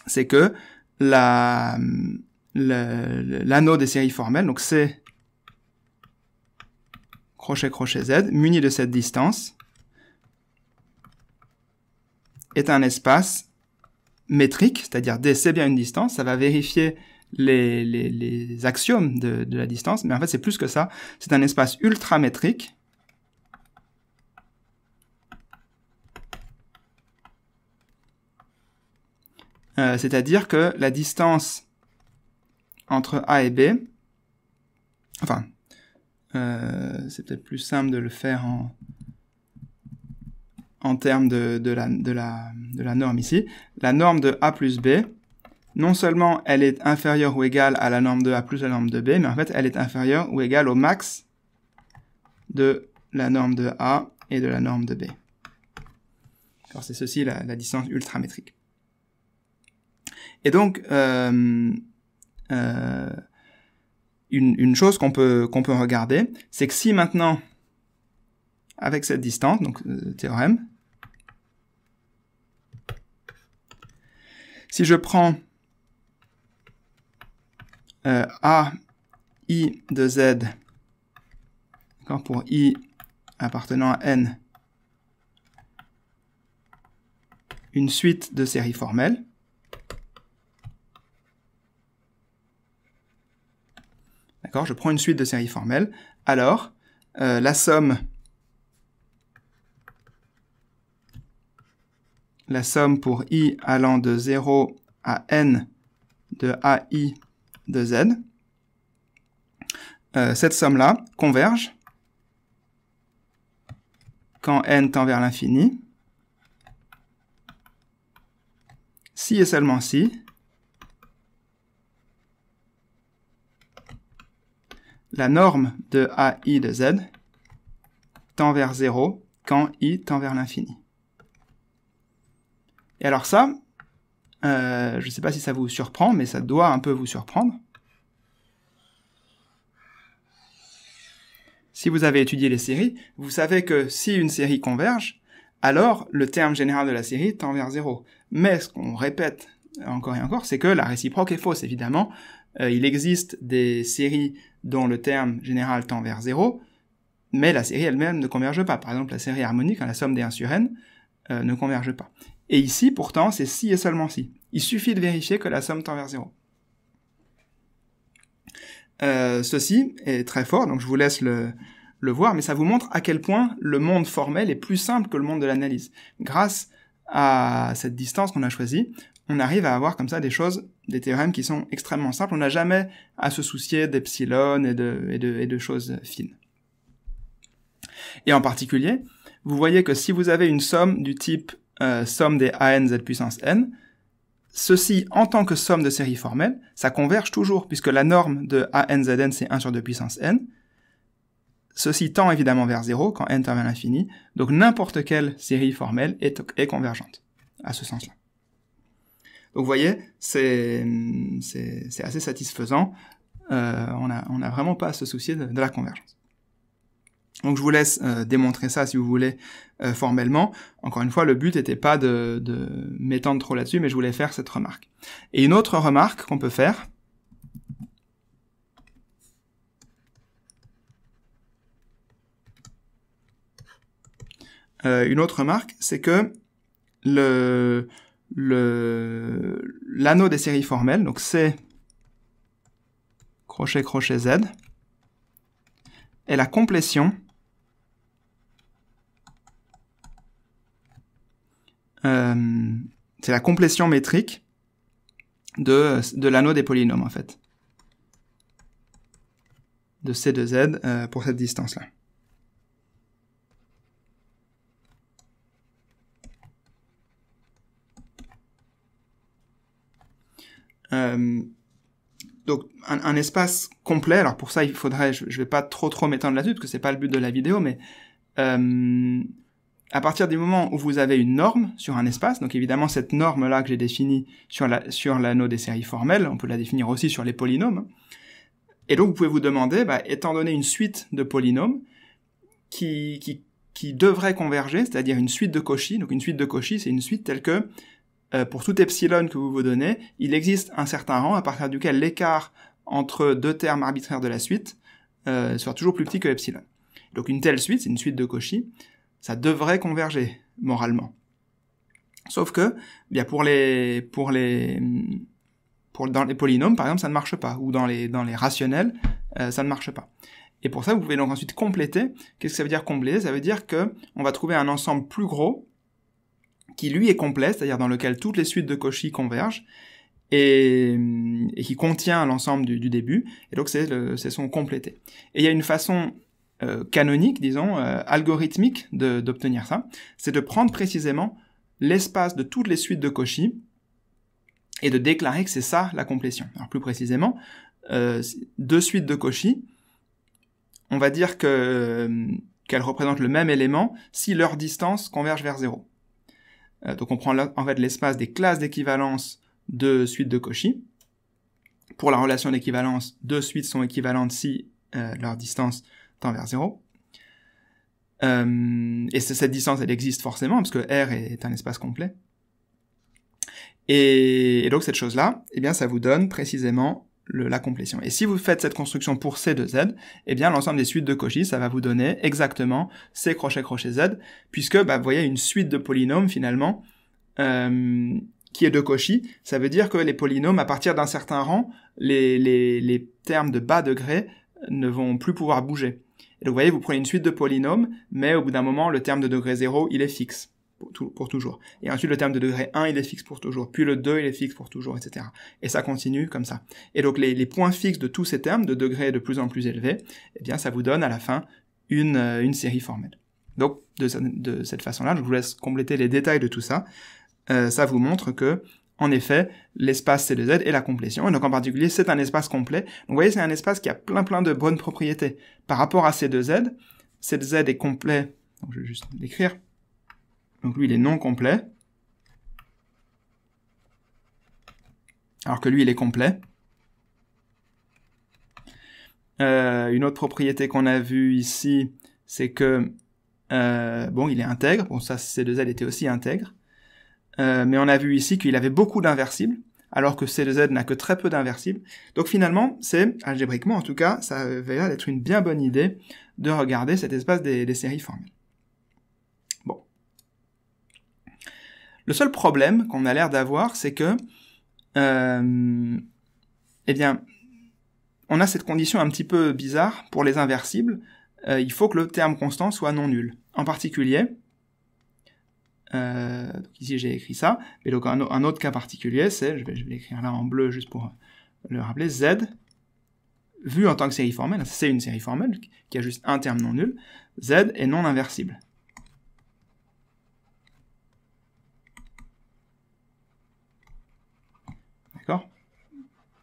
c'est que l'anneau des séries formelles, donc C, crochet, crochet Z, muni de cette distance, est un espace métrique, c'est-à-dire D, c'est bien une distance, ça va vérifier les axiomes de la distance, mais en fait c'est plus que ça, c'est un espace ultramétrique, c'est-à-dire que la distance entre A et B, enfin, c'est peut-être plus simple de le faire en termes de la norme ici. La norme de A plus B, non seulement elle est inférieure ou égale à la norme de A plus la norme de B, mais en fait elle est inférieure ou égale au max de la norme de A et de la norme de B. Alors c'est ceci la distance ultramétrique. Et donc, une chose qu'on peut regarder, c'est que si maintenant, avec cette distance, donc théorème, Si je prends A, I de Z, pour I appartenant à N, une suite de séries formelles, d'accord, je prends une suite de séries formelles, alors la somme pour I allant de 0 à N de AI de Z, cette somme-là converge quand N tend vers l'infini, si et seulement si la norme de AI de Z tend vers 0 quand I tend vers l'infini. Et alors ça, je ne sais pas si ça vous surprend, mais ça doit un peu vous surprendre. Si vous avez étudié les séries, vous savez que si une série converge, alors le terme général de la série tend vers 0. Mais ce qu'on répète encore et encore, c'est que la réciproque est fausse, évidemment. Il existe des séries dont le terme général tend vers 0, mais la série elle-même ne converge pas. Par exemple, la série harmonique, la somme des 1 sur n, ne converge pas. Et ici, pourtant, c'est si et seulement si. Il suffit de vérifier que la somme tend vers 0. Ceci est très fort, donc je vous laisse le voir, mais ça vous montre à quel point le monde formel est plus simple que le monde de l'analyse. Grâce à cette distance qu'on a choisie, on arrive à avoir comme ça des choses, des théorèmes qui sont extrêmement simples. On n'a jamais à se soucier d'epsilon et de choses fines. Et en particulier, vous voyez que si vous avez une somme du type somme des AN Z puissance n, ceci, en tant que somme de séries formelles, ça converge toujours, puisque la norme de ANZN, c'est 1 sur 2 puissance n. Ceci tend évidemment vers 0 quand n tend vers l'infini, donc n'importe quelle série formelle est convergente, à ce sens-là. Donc vous voyez, c'est assez satisfaisant, on n'a vraiment pas à se soucier de la convergence. Donc je vous laisse démontrer ça si vous voulez formellement. Encore une fois, le but n'était pas de m'étendre trop là-dessus, mais je voulais faire cette remarque. Et une autre remarque qu'on peut faire, c'est que l'anneau des séries formelles, donc C, crochet, crochet, Z, est la complétion c'est la complétion métrique de l'anneau des polynômes, en fait. De C de Z pour cette distance-là. Donc, un espace complet, alors pour ça, il faudrait, je vais pas trop m'étendre là-dessus, parce que c'est pas le but de la vidéo, mais à partir du moment où vous avez une norme sur un espace, donc évidemment cette norme-là que j'ai définie sur l'anneau des séries formelles, on peut la définir aussi sur les polynômes, et donc vous pouvez vous demander, étant donné une suite de polynômes qui devrait converger, c'est-à-dire une suite de Cauchy, donc une suite de Cauchy, c'est une suite telle que, pour tout epsilon que vous vous donnez, il existe un certain rang à partir duquel l'écart entre deux termes arbitraires de la suite sera toujours plus petit que epsilon. Donc une telle suite, c'est une suite de Cauchy, ça devrait converger, moralement. Sauf que, bien dans les polynômes, par exemple, ça ne marche pas, ou dans les rationnels, ça ne marche pas. Et pour ça, vous pouvez donc ensuite compléter. Qu'est-ce que ça veut dire compléter? Ça veut dire que on va trouver un ensemble plus gros, qui lui est complet, c'est-à-dire dans lequel toutes les suites de Cauchy convergent, et qui contient l'ensemble du début, et donc c'est son complété. Et il y a une façon canonique, disons, algorithmique d'obtenir ça, c'est de prendre précisément l'espace de toutes les suites de Cauchy et de déclarer que c'est ça la complétion. Alors plus précisément, deux suites de Cauchy, on va dire qu'elles représentent le même élément si leur distance converge vers 0. Donc on prend en fait l'espace des classes d'équivalence de suites de Cauchy. Pour la relation d'équivalence, deux suites sont équivalentes si leur distance tend vers 0. Et cette distance, elle existe forcément, parce que R est un espace complet. Et donc cette chose-là, eh bien ça vous donne précisément la complétion. Et si vous faites cette construction pour C de Z, eh bien l'ensemble des suites de Cauchy, ça va vous donner exactement C crochet crochet Z, puisque vous voyez une suite de polynômes finalement qui est de Cauchy. Ça veut dire que les polynômes, à partir d'un certain rang, les termes de bas degré ne vont plus pouvoir bouger. Et donc vous voyez, vous prenez une suite de polynômes, mais au bout d'un moment, le terme de degré 0, il est fixe. Pour toujours. Et ensuite, le terme de degré 1, il est fixe pour toujours. Puis le 2, il est fixe pour toujours, etc. Et ça continue comme ça. Et donc, les points fixes de tous ces termes, de degrés de plus en plus élevés, eh bien, ça vous donne à la fin une série formelle. Donc, de cette façon-là, je vous laisse compléter les détails de tout ça. Ça vous montre que, en effet, l'espace C de Z est la complétion. Et donc, en particulier, c'est un espace complet. Donc, vous voyez, c'est un espace qui a plein de bonnes propriétés. Par rapport à C de Z est complet. Donc, je vais juste l'écrire. Donc lui, il est non complet. Alors que lui, il est complet. Une autre propriété qu'on a vue ici, c'est que, il est intègre. Bon, ça, C2Z était aussi intègre. Mais on a vu ici qu'il avait beaucoup d'inversibles, alors que C2Z n'a que très peu d'inversibles. Donc finalement, c'est, algébriquement en tout cas, ça avait l'air d'être une bien bonne idée de regarder cet espace des séries formelles. Bon. Le seul problème qu'on a l'air d'avoir, c'est que, eh bien, on a cette condition un petit peu bizarre pour les inversibles. Il faut que le terme constant soit non nul. En particulier, donc ici j'ai écrit ça, mais donc un autre cas particulier, c'est, je vais l'écrire là en bleu juste pour le rappeler, Z, vu en tant que série formelle, c'est une série formelle qui a juste un terme non nul, Z est non inversible. D'accord?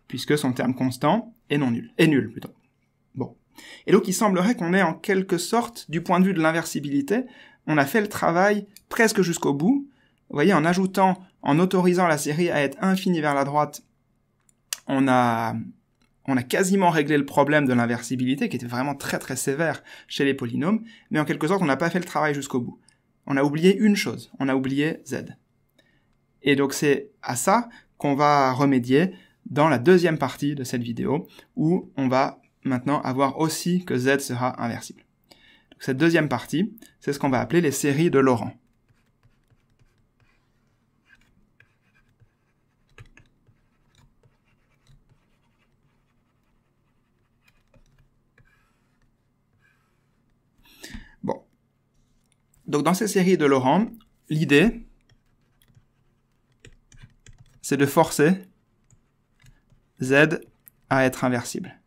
Puisque son terme constant est non nul, est nul plutôt. Bon. Et donc il semblerait qu'on ait en quelque sorte, du point de vue de l'inversibilité, on a fait le travail presque jusqu'au bout. Vous voyez, en ajoutant, en autorisant la série à être infinie vers la droite, on a quasiment réglé le problème de l'inversibilité, qui était vraiment très sévère chez les polynômes, mais en quelque sorte, on n'a pas fait le travail jusqu'au bout. On a oublié une chose, on a oublié Z. Et donc c'est à ça qu'on va remédier dans la deuxième partie de cette vidéo, où on va maintenant avoir aussi que Z sera inversible. Donc cette deuxième partie, c'est ce qu'on va appeler les séries de Laurent. Bon. Donc dans ces séries de Laurent, l'idée, c'est de forcer Z à être inversible.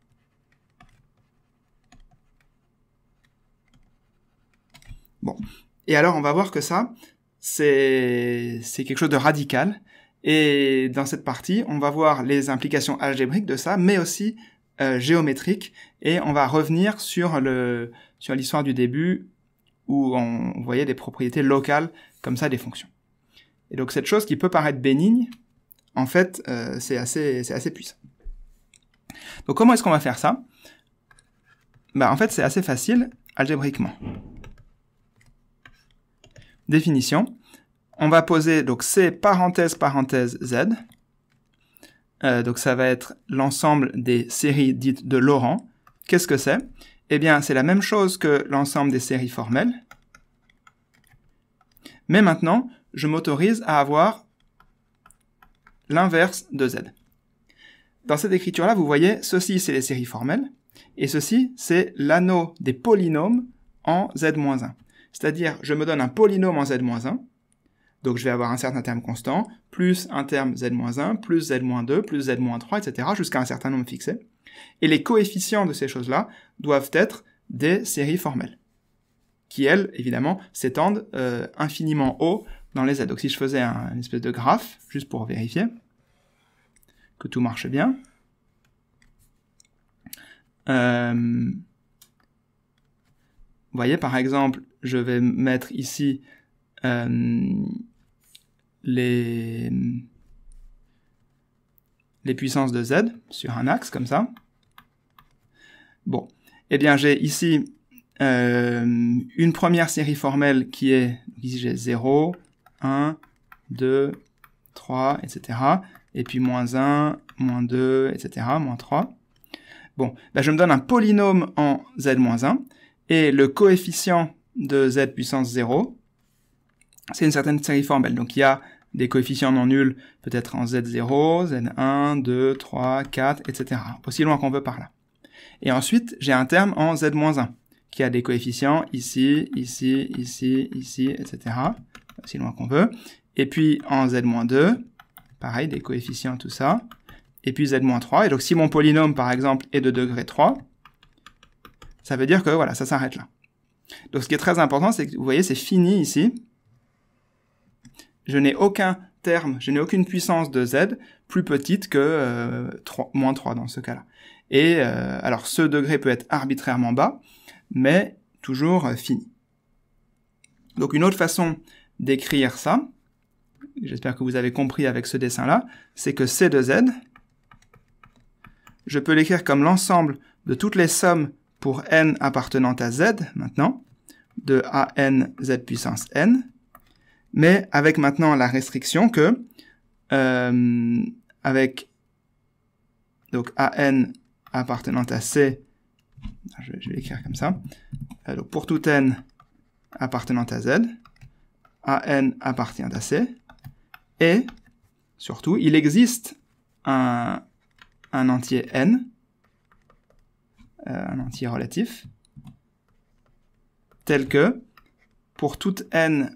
Bon. Et alors, on va voir que ça, c'est quelque chose de radical. Et dans cette partie, on va voir les implications algébriques de ça, mais aussi géométriques. Et on va revenir sur l'histoire du début, où on voyait des propriétés locales, comme ça, des fonctions. Et donc, cette chose qui peut paraître bénigne, en fait, c'est assez puissant. Donc, comment est-ce qu'on va faire ça? En fait, c'est assez facile, algébriquement. Définition. On va poser donc C parenthèse parenthèse Z. Donc ça va être l'ensemble des séries dites de Laurent. Qu'est-ce que c'est? Eh bien, c'est la même chose que l'ensemble des séries formelles. Mais maintenant, je m'autorise à avoir l'inverse de Z. Dans cette écriture-là, vous voyez, ceci c'est les séries formelles, et ceci c'est l'anneau des polynômes en Z-1. C'est-à-dire, je me donne un polynôme en Z-1, donc je vais avoir un certain terme constant, plus un terme Z-1, plus Z-2, plus Z-3, etc., jusqu'à un certain nombre fixé. Et les coefficients de ces choses-là doivent être des séries formelles, qui, elles, évidemment, s'étendent infiniment haut dans les Z. Donc si je faisais une espèce de graphe, juste pour vérifier que tout marche bien, vous voyez, par exemple, je vais mettre ici les puissances de Z sur un axe, comme ça. Bon, eh bien, j'ai ici une première série formelle qui est, ici j'ai 0, 1, 2, 3, etc. Et puis moins 1, moins 2, etc., moins 3. Bon, ben je me donne un polynôme en z-1, et le coefficient de z puissance 0, c'est une certaine série formelle. Donc il y a des coefficients non nuls, peut-être en z0, z1, 2, 3, 4, etc. Aussi loin qu'on veut par là. Et ensuite, j'ai un terme en z-1, qui a des coefficients ici, ici, ici, ici, etc. Aussi loin qu'on veut. Et puis en z-2, pareil, des coefficients, tout ça. Et puis z-3. Et donc si mon polynôme, par exemple, est de degré 3, ça veut dire que voilà, ça s'arrête là. Donc ce qui est très important, c'est que vous voyez, c'est fini ici. Je n'ai aucun terme, je n'ai aucune puissance de z plus petite que moins 3 dans ce cas-là. Et alors ce degré peut être arbitrairement bas, mais toujours fini. Donc une autre façon d'écrire ça, j'espère que vous avez compris avec ce dessin-là, c'est que c de z, je peux l'écrire comme l'ensemble de toutes les sommes pour n appartenant à z, maintenant, de an z puissance n, mais avec maintenant la restriction que, avec donc an appartenant à c, je vais l'écrire comme ça, donc pour tout n appartenant à z, an appartient à c, et surtout, il existe un entier n, un entier relatif, tel que, pour tout n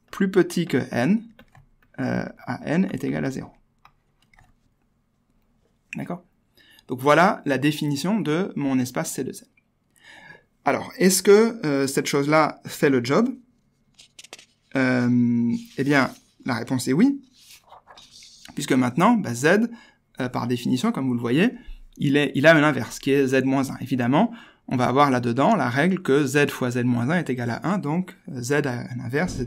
plus petit que n, an est égal à 0. D'accord? Donc voilà la définition de mon espace C de Z. Alors, est-ce que cette chose-là fait le job? Eh bien, la réponse est oui, puisque maintenant, Z, par définition, comme vous le voyez, il a un inverse, qui est Z-1. Évidemment, on va avoir là-dedans la règle que Z fois Z-1 est égal à 1, donc Z a un inverse,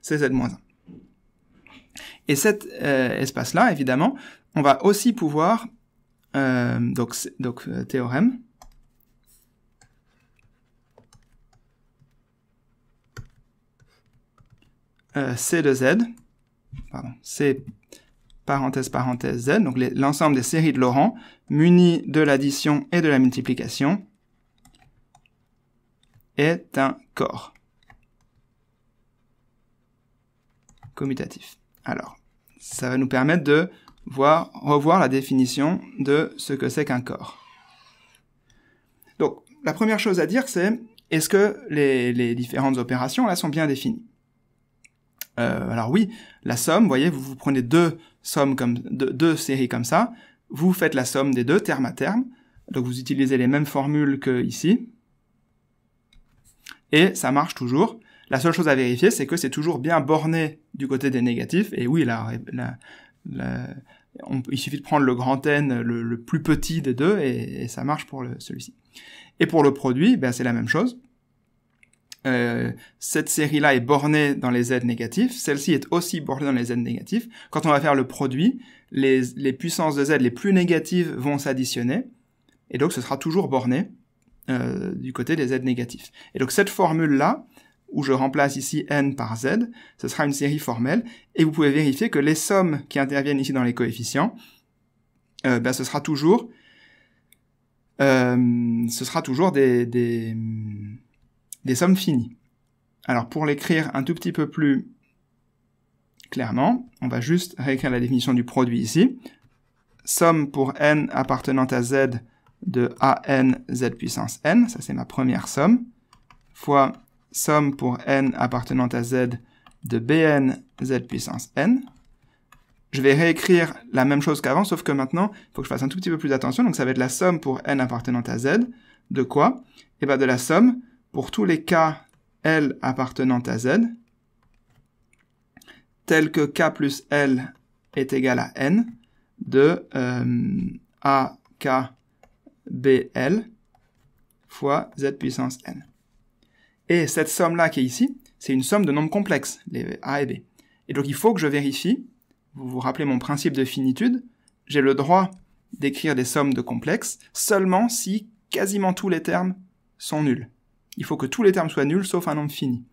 c'est Z-1. Et cet espace-là, évidemment, on va aussi pouvoir, théorème, C de Z, pardon, C parenthèse Z, donc l'ensemble des séries de Laurent, munies de l'addition et de la multiplication, est un corps commutatif. Alors, ça va nous permettre de revoir la définition de ce que c'est qu'un corps. Donc, la première chose à dire, c'est est-ce que les différentes opérations là sont bien définies? Alors oui, la somme, vous voyez, vous prenez deux séries comme ça, vous faites la somme des deux terme à terme, donc vous utilisez les mêmes formules que ici, et ça marche toujours. La seule chose à vérifier, c'est que c'est toujours bien borné du côté des négatifs, et oui, il suffit de prendre le grand N, le plus petit des deux, et ça marche pour celui-ci. Et pour le produit, ben, c'est la même chose. Cette série-là est bornée dans les z négatifs, celle-ci est aussi bornée dans les z négatifs. Quand on va faire le produit, les puissances de z les plus négatives vont s'additionner, et donc ce sera toujours borné du côté des z négatifs. Et donc cette formule-là, où je remplace ici n par z, ce sera une série formelle, et vous pouvez vérifier que les sommes qui interviennent ici dans les coefficients, ben, ce sera toujours des sommes finies. Alors pour l'écrire un tout petit peu plus clairement, on va juste réécrire la définition du produit ici. Somme pour n appartenant à z de an z puissance n, ça c'est ma première somme, fois somme pour n appartenant à z de bn z puissance n. Je vais réécrire la même chose qu'avant, sauf que maintenant, il faut que je fasse un tout petit peu plus attention, donc ça va être la somme pour n appartenant à z, de quoi? Et bien de la somme pour tous les cas L appartenant à Z, tel que K plus L est égal à N, de AKBL fois Z puissance N. Et cette somme-là qui est ici, c'est une somme de nombres complexes, les A et B. Et donc il faut que je vérifie, vous vous rappelez mon principe de finitude, j'ai le droit d'écrire des sommes de complexes seulement si quasiment tous les termes sont nuls. Il faut que tous les termes soient nuls, sauf un nombre fini.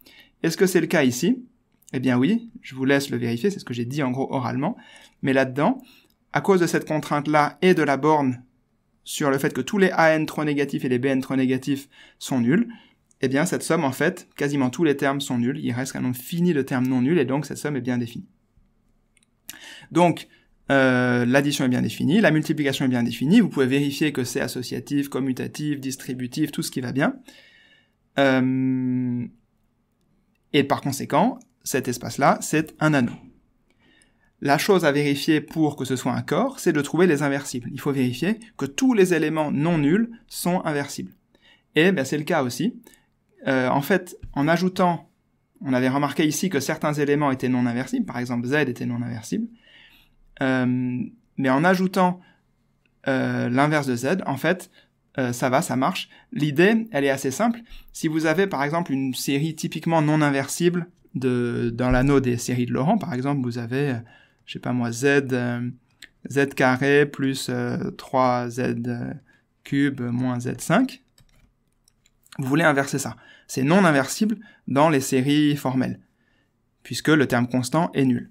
Est-ce que c'est le cas ici? Eh bien oui, je vous laisse le vérifier, c'est ce que j'ai dit en gros oralement, mais là-dedans, à cause de cette contrainte-là et de la borne sur le fait que tous les AN trop négatifs et les BN trop négatifs sont nuls, eh bien cette somme, en fait, quasiment tous les termes sont nuls, il reste un nombre fini de termes non nuls, et donc cette somme est bien définie. Donc, l'addition est bien définie, la multiplication est bien définie, vous pouvez vérifier que c'est associatif, commutatif, distributif, tout ce qui va bien. Et par conséquent, cet espace-là, c'est un anneau. La chose à vérifier pour que ce soit un corps, c'est de trouver les inversibles. Il faut vérifier que tous les éléments non nuls sont inversibles. Et ben, c'est le cas aussi. En fait, en ajoutant, on avait remarqué ici que certains éléments étaient non inversibles, par exemple Z était non inversible, mais en ajoutant l'inverse de Z, en fait, ça marche. L'idée, elle est assez simple. Si vous avez, par exemple, une série typiquement non inversible dans l'anneau des séries de Laurent, par exemple, vous avez, je sais pas moi, Z carré plus 3Z cube moins Z5, vous voulez inverser ça. C'est non inversible dans les séries formelles, puisque le terme constant est nul.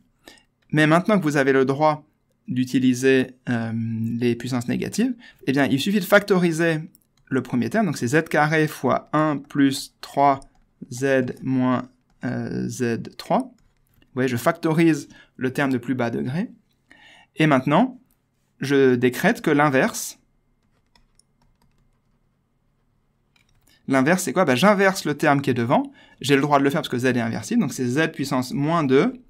Mais maintenant que vous avez le droit d'utiliser les puissances négatives, eh bien, il suffit de factoriser le premier terme, donc c'est z carré fois 1 plus 3z moins z3. Vous voyez, je factorise le terme de plus bas degré, et maintenant, je décrète que l'inverse, c'est quoi? Ben, j'inverse le terme qui est devant, j'ai le droit de le faire parce que z est inversible, donc c'est z puissance moins 2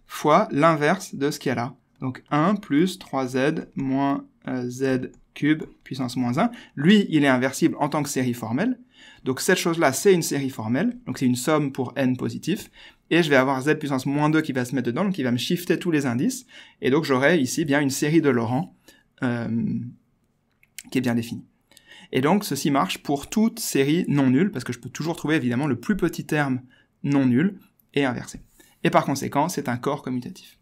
fois l'inverse de ce qu'il y a là. Donc 1 plus 3z moins z cube puissance moins 1. Lui, il est inversible en tant que série formelle. Donc cette chose-là, c'est une série formelle. Donc c'est une somme pour n positif. Et je vais avoir z puissance moins 2 qui va se mettre dedans, donc qui va me shifter tous les indices. Et donc j'aurai ici bien une série de Laurent qui est bien définie. Et donc ceci marche pour toute série non nulle, parce que je peux toujours trouver évidemment le plus petit terme non nul et inversé. Et par conséquent, c'est un corps commutatif.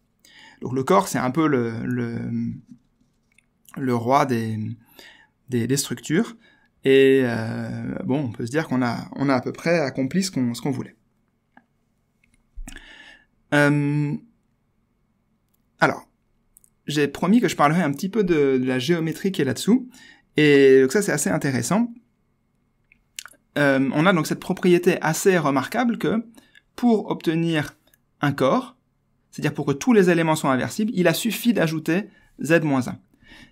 Donc le corps, c'est un peu le roi des structures, et bon, on peut se dire qu'on a à peu près accompli ce qu'on voulait. Alors, j'ai promis que je parlerai un petit peu de la géométrie qui est là-dessous, et donc ça c'est assez intéressant. On a donc cette propriété assez remarquable que pour obtenir un corps, c'est-à-dire pour que tous les éléments soient inversibles, il a suffi d'ajouter z-1.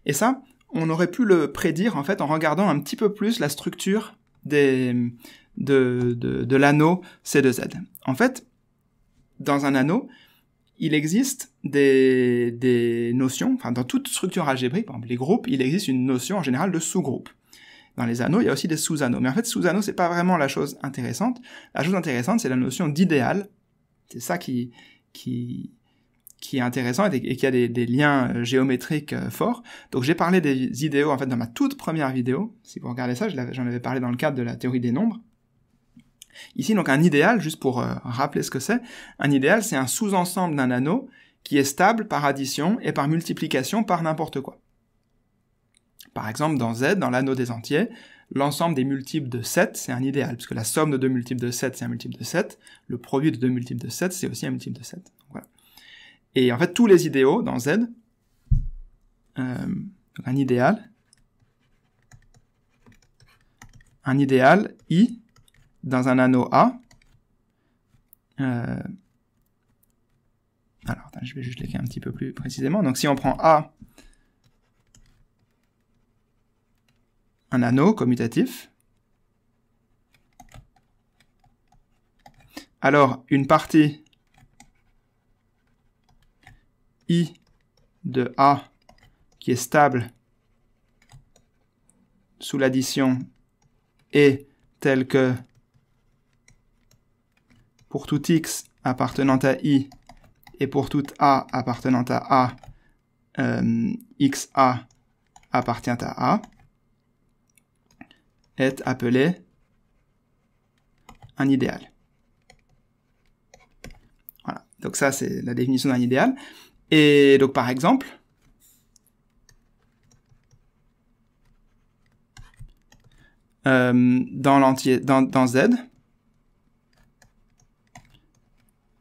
Et ça, on aurait pu le prédire en fait en regardant un petit peu plus la structure de l'anneau C2Z. En fait, dans un anneau, il existe des notions, enfin dans toute structure algébrique, par exemple les groupes, il existe une notion en général de sous-groupe. Dans les anneaux, il y a aussi des sous-anneaux. Mais en fait, sous-anneaux, c'est pas vraiment la chose intéressante. La chose intéressante, c'est la notion d'idéal. C'est ça qui est intéressant et qui a des liens géométriques forts. Donc j'ai parlé des idéaux en fait dans ma toute première vidéo. Si vous regardez ça, j'en avais parlé dans le cadre de la théorie des nombres. Ici, donc un idéal, juste pour rappeler ce que c'est, un idéal, c'est un sous-ensemble d'un anneau qui est stable par addition et par multiplication par n'importe quoi. Par exemple, dans Z, dans l'anneau des entiers, l'ensemble des multiples de 7, c'est un idéal, puisque la somme de deux multiples de 7, c'est un multiple de 7, le produit de deux multiples de 7, c'est aussi un multiple de 7. Donc, voilà. Et en fait, tous les idéaux dans Z, donc un idéal I, dans un anneau A, alors, je vais juste l'écrire un petit peu plus précisément. Donc, si on prend A, un anneau commutatif, alors une partie I de A qui est stable sous l'addition est telle que pour tout X appartenant à I et pour tout A appartenant à A, XA appartient à A, est appelé un idéal. Voilà, donc ça c'est la définition d'un idéal. Et donc par exemple, dans Z,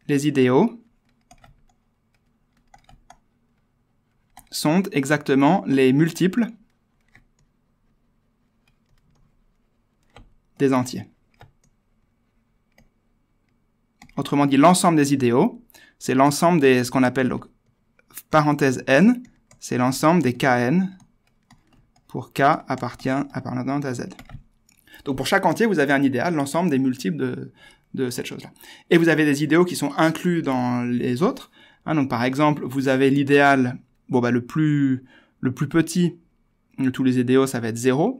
les idéaux sont exactement les multiples des entiers. Autrement dit, l'ensemble des idéaux, c'est l'ensemble des, ce qu'on appelle, donc, parenthèse n, c'est l'ensemble des kn pour k appartenant à z. Donc pour chaque entier, vous avez un idéal, l'ensemble des multiples de cette chose-là. Et vous avez des idéaux qui sont inclus dans les autres. Hein, donc par exemple, vous avez l'idéal, bon bah le plus petit de tous les idéaux, ça va être 0.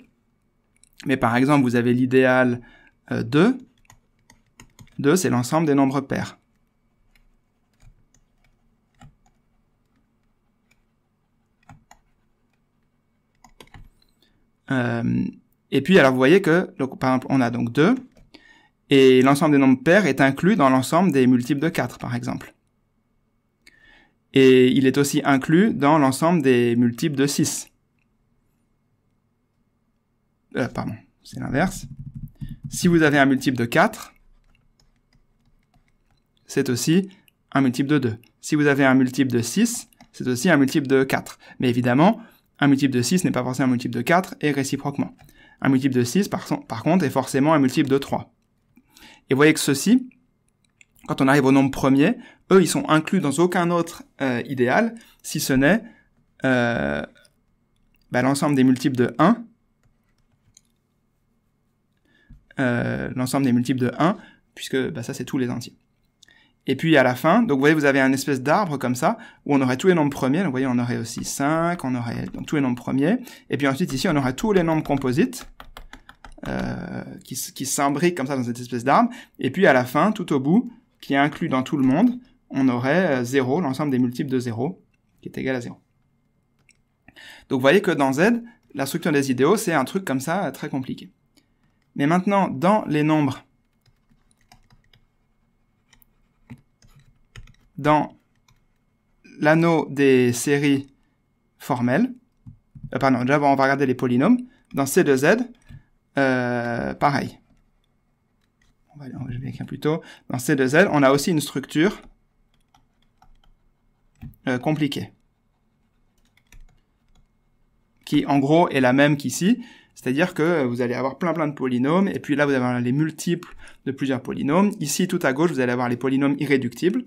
Mais par exemple, vous avez l'idéal 2. 2, c'est l'ensemble des nombres pairs. Et puis, alors vous voyez que, donc, par exemple, on a donc 2, et l'ensemble des nombres pairs est inclus dans l'ensemble des multiples de 4, par exemple. Et il est aussi inclus dans l'ensemble des multiples de 6. Pardon, c'est l'inverse. Si vous avez un multiple de 4, c'est aussi un multiple de 2. Si vous avez un multiple de 6, c'est aussi un multiple de 4. Mais évidemment, un multiple de 6 n'est pas forcément un multiple de 4, et réciproquement. Un multiple de 6, par contre, est forcément un multiple de 3. Et vous voyez que ceux-ci, quand on arrive au nombre premier, eux, ils sont inclus dans aucun autre idéal, si ce n'est l'ensemble des multiples de 1, l'ensemble des multiples de 1, puisque ça, c'est tous les entiers. Et puis à la fin, donc vous voyez, vous avez un espèce d'arbre comme ça, où on aurait tous les nombres premiers, donc vous voyez, on aurait aussi 5, on aurait donc tous les nombres premiers, et puis ensuite ici, on aurait tous les nombres composites, qui s'imbriquent comme ça dans cette espèce d'arbre, et puis à la fin, tout au bout, qui est inclus dans tout le monde, on aurait 0, l'ensemble des multiples de 0, qui est égal à 0. Donc vous voyez que dans Z, la structure des idéaux, c'est un truc comme ça, très compliqué. Mais maintenant, dans les nombres, dans l'anneau des séries formelles, déjà on va regarder les polynômes, dans C de Z, pareil. Je vais écrire plutôt, dans C de Z, on a aussi une structure compliquée, qui en gros est la même qu'ici, c'est-à-dire que vous allez avoir plein de polynômes, et puis là vous allez avoir les multiples de plusieurs polynômes. Ici, tout à gauche, vous allez avoir les polynômes irréductibles,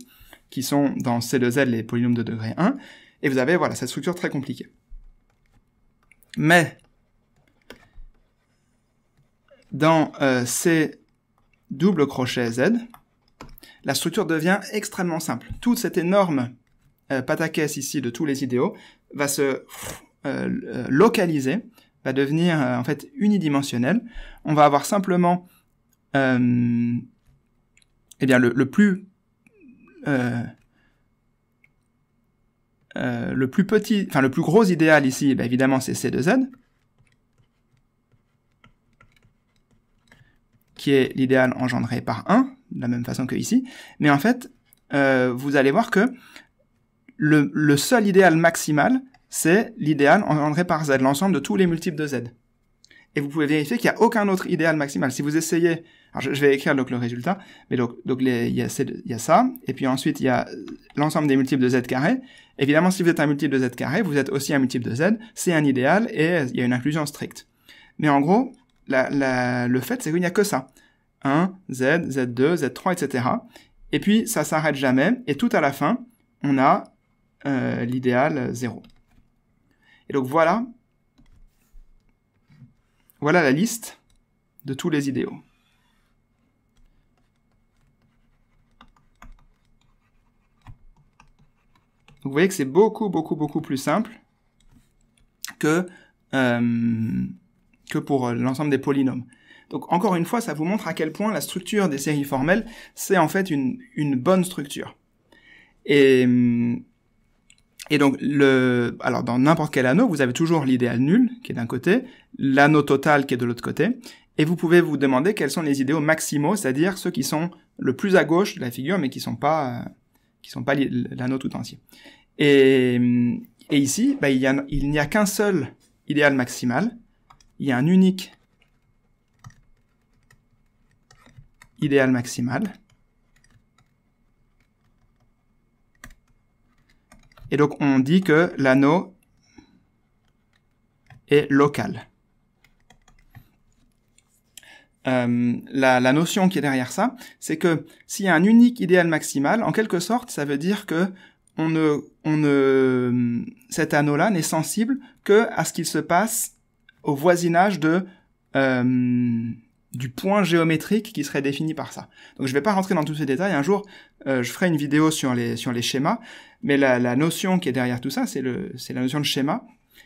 qui sont dans C de Z les polynômes de degré 1, et vous avez, voilà, cette structure très compliquée. Mais, dans C double crochet Z, la structure devient extrêmement simple. Toute cette énorme pataquès ici de tous les idéaux va se localiser, va devenir en fait unidimensionnel. On va avoir simplement le plus gros idéal ici, évidemment, c'est C de Z, qui est l'idéal engendré par 1, de la même façon que ici. Mais en fait, vous allez voir que le seul idéal maximal, c'est l'idéal engendré par Z, l'ensemble de tous les multiples de Z. Et vous pouvez vérifier qu'il n'y a aucun autre idéal maximal. Si vous essayez, alors je vais écrire donc le résultat, mais donc il y a ça, et puis ensuite il y a l'ensemble des multiples de Z carré. Évidemment, si vous êtes un multiple de Z carré, vous êtes aussi un multiple de Z, c'est un idéal, et il y a une inclusion stricte. Mais en gros, le fait, c'est qu'il n'y a que ça. 1, Z, Z2, Z3, etc. Et puis, ça s'arrête jamais, et tout à la fin, on a l'idéal 0. Et donc voilà la liste de tous les idéaux. Donc vous voyez que c'est beaucoup plus simple que pour l'ensemble des polynômes. Donc encore une fois, ça vous montre à quel point la structure des séries formelles, c'est en fait une bonne structure. Et donc, alors dans n'importe quel anneau, vous avez toujours l'idéal nul, qui est d'un côté, l'anneau total qui est de l'autre côté, et vous pouvez vous demander quels sont les idéaux maximaux, c'est-à-dire ceux qui sont le plus à gauche de la figure, mais qui sont pas l'anneau tout entier. Et ici, il n'y a qu'un seul idéal maximal, il y a un unique idéal maximal, Et donc on dit que l'anneau est local. La notion qui est derrière ça, c'est que s'il y a un unique idéal maximal, en quelque sorte, ça veut dire que cet anneau-là n'est sensible que à ce qu'il se passe au voisinage du point géométrique qui serait défini par ça. Donc je vais pas rentrer dans tous ces détails. Un jour, je ferai une vidéo sur les schémas, mais la notion qui est derrière tout ça, c'est la notion de schéma.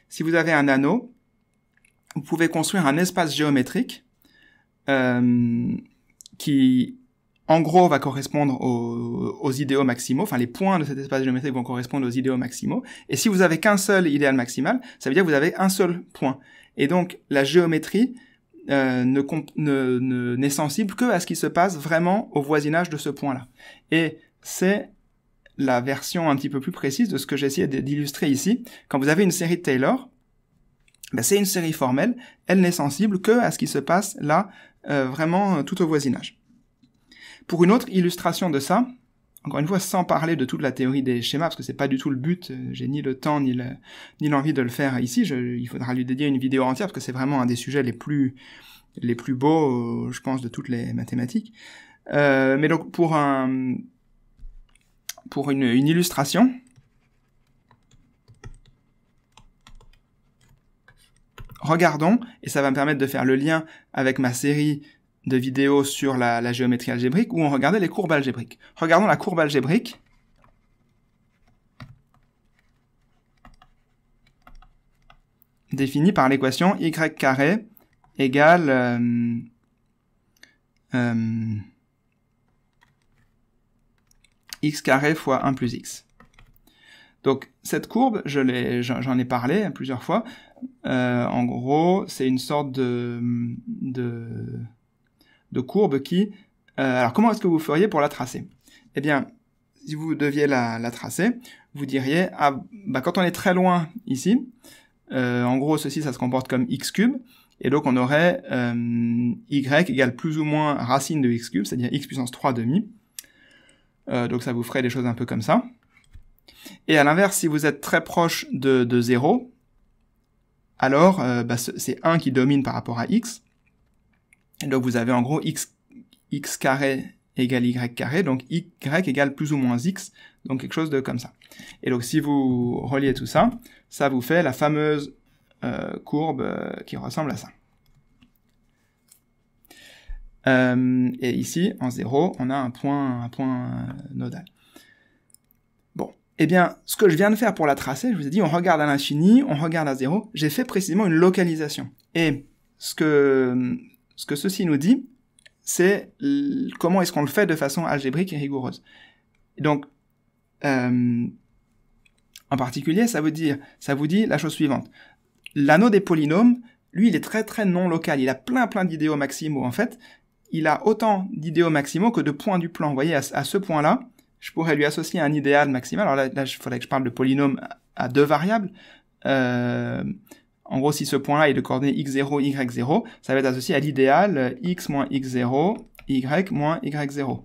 Si vous avez un anneau, vous pouvez construire un espace géométrique qui, en gros, va correspondre aux idéaux maximaux. Enfin, les points de cet espace géométrique vont correspondre aux idéaux maximaux. Et si vous avez qu'un seul idéal maximal, ça veut dire que vous avez un seul point. Et donc, la géométrie n'est sensible que à ce qui se passe vraiment au voisinage de ce point-là. Et c'est la version un petit peu plus précise de ce que j'ai essayé d'illustrer ici. Quand vous avez une série de Taylor, ben c'est une série formelle, elle n'est sensible que à ce qui se passe là, vraiment tout au voisinage. Pour une autre illustration de ça, encore une fois sans parler de toute la théorie des schémas, parce que c'est pas du tout le but, j'ai ni le temps ni l'envie de le faire ici, il faudra lui dédier une vidéo entière, parce que c'est vraiment un des sujets les plus beaux, je pense, de toutes les mathématiques. Mais donc pour une illustration, regardons, et ça va me permettre de faire le lien avec ma série de vidéos sur la géométrie algébrique, où on regardait les courbes algébriques. Regardons la courbe algébrique. Définie par l'équation y carré égale x carré fois 1 plus x. Donc cette courbe, j'en ai parlé plusieurs fois. En gros, c'est une sorte de courbe qui... alors comment est-ce que vous feriez pour la tracer? Eh bien, si vous deviez la tracer, vous diriez, quand on est très loin ici, en gros ceci ça se comporte comme x cube, et donc on aurait y égale plus ou moins racine de x cube, c'est-à-dire x puissance 3 demi. Donc ça vous ferait des choses un peu comme ça. Et à l'inverse, si vous êtes très proche de 0, alors c'est 1 qui domine par rapport à x. Et donc vous avez en gros x carré égale y carré, donc y égale plus ou moins x, donc quelque chose de comme ça. Et donc si vous reliez tout ça, ça vous fait la fameuse courbe qui ressemble à ça. Et ici, en 0, on a un point nodal. Bon, eh bien, ce que je viens de faire pour la tracer, je vous ai dit, on regarde à l'infini, on regarde à 0, j'ai fait précisément une localisation. Et ce que ceci nous dit, c'est comment est-ce qu'on le fait de façon algébrique et rigoureuse. Et donc, en particulier, ça vous dit la chose suivante. L'anneau des polynômes, lui, il est très très non local. Il a plein d'idéaux maximaux. En fait, il a autant d'idéaux maximaux que de points du plan. Vous voyez, à ce point-là, je pourrais lui associer un idéal maximal. Alors là, il faudrait que je parle de polynôme à deux variables. En gros, si ce point-là est de coordonnées x0, y0, ça va être associé à l'idéal x moins x0, y moins y0.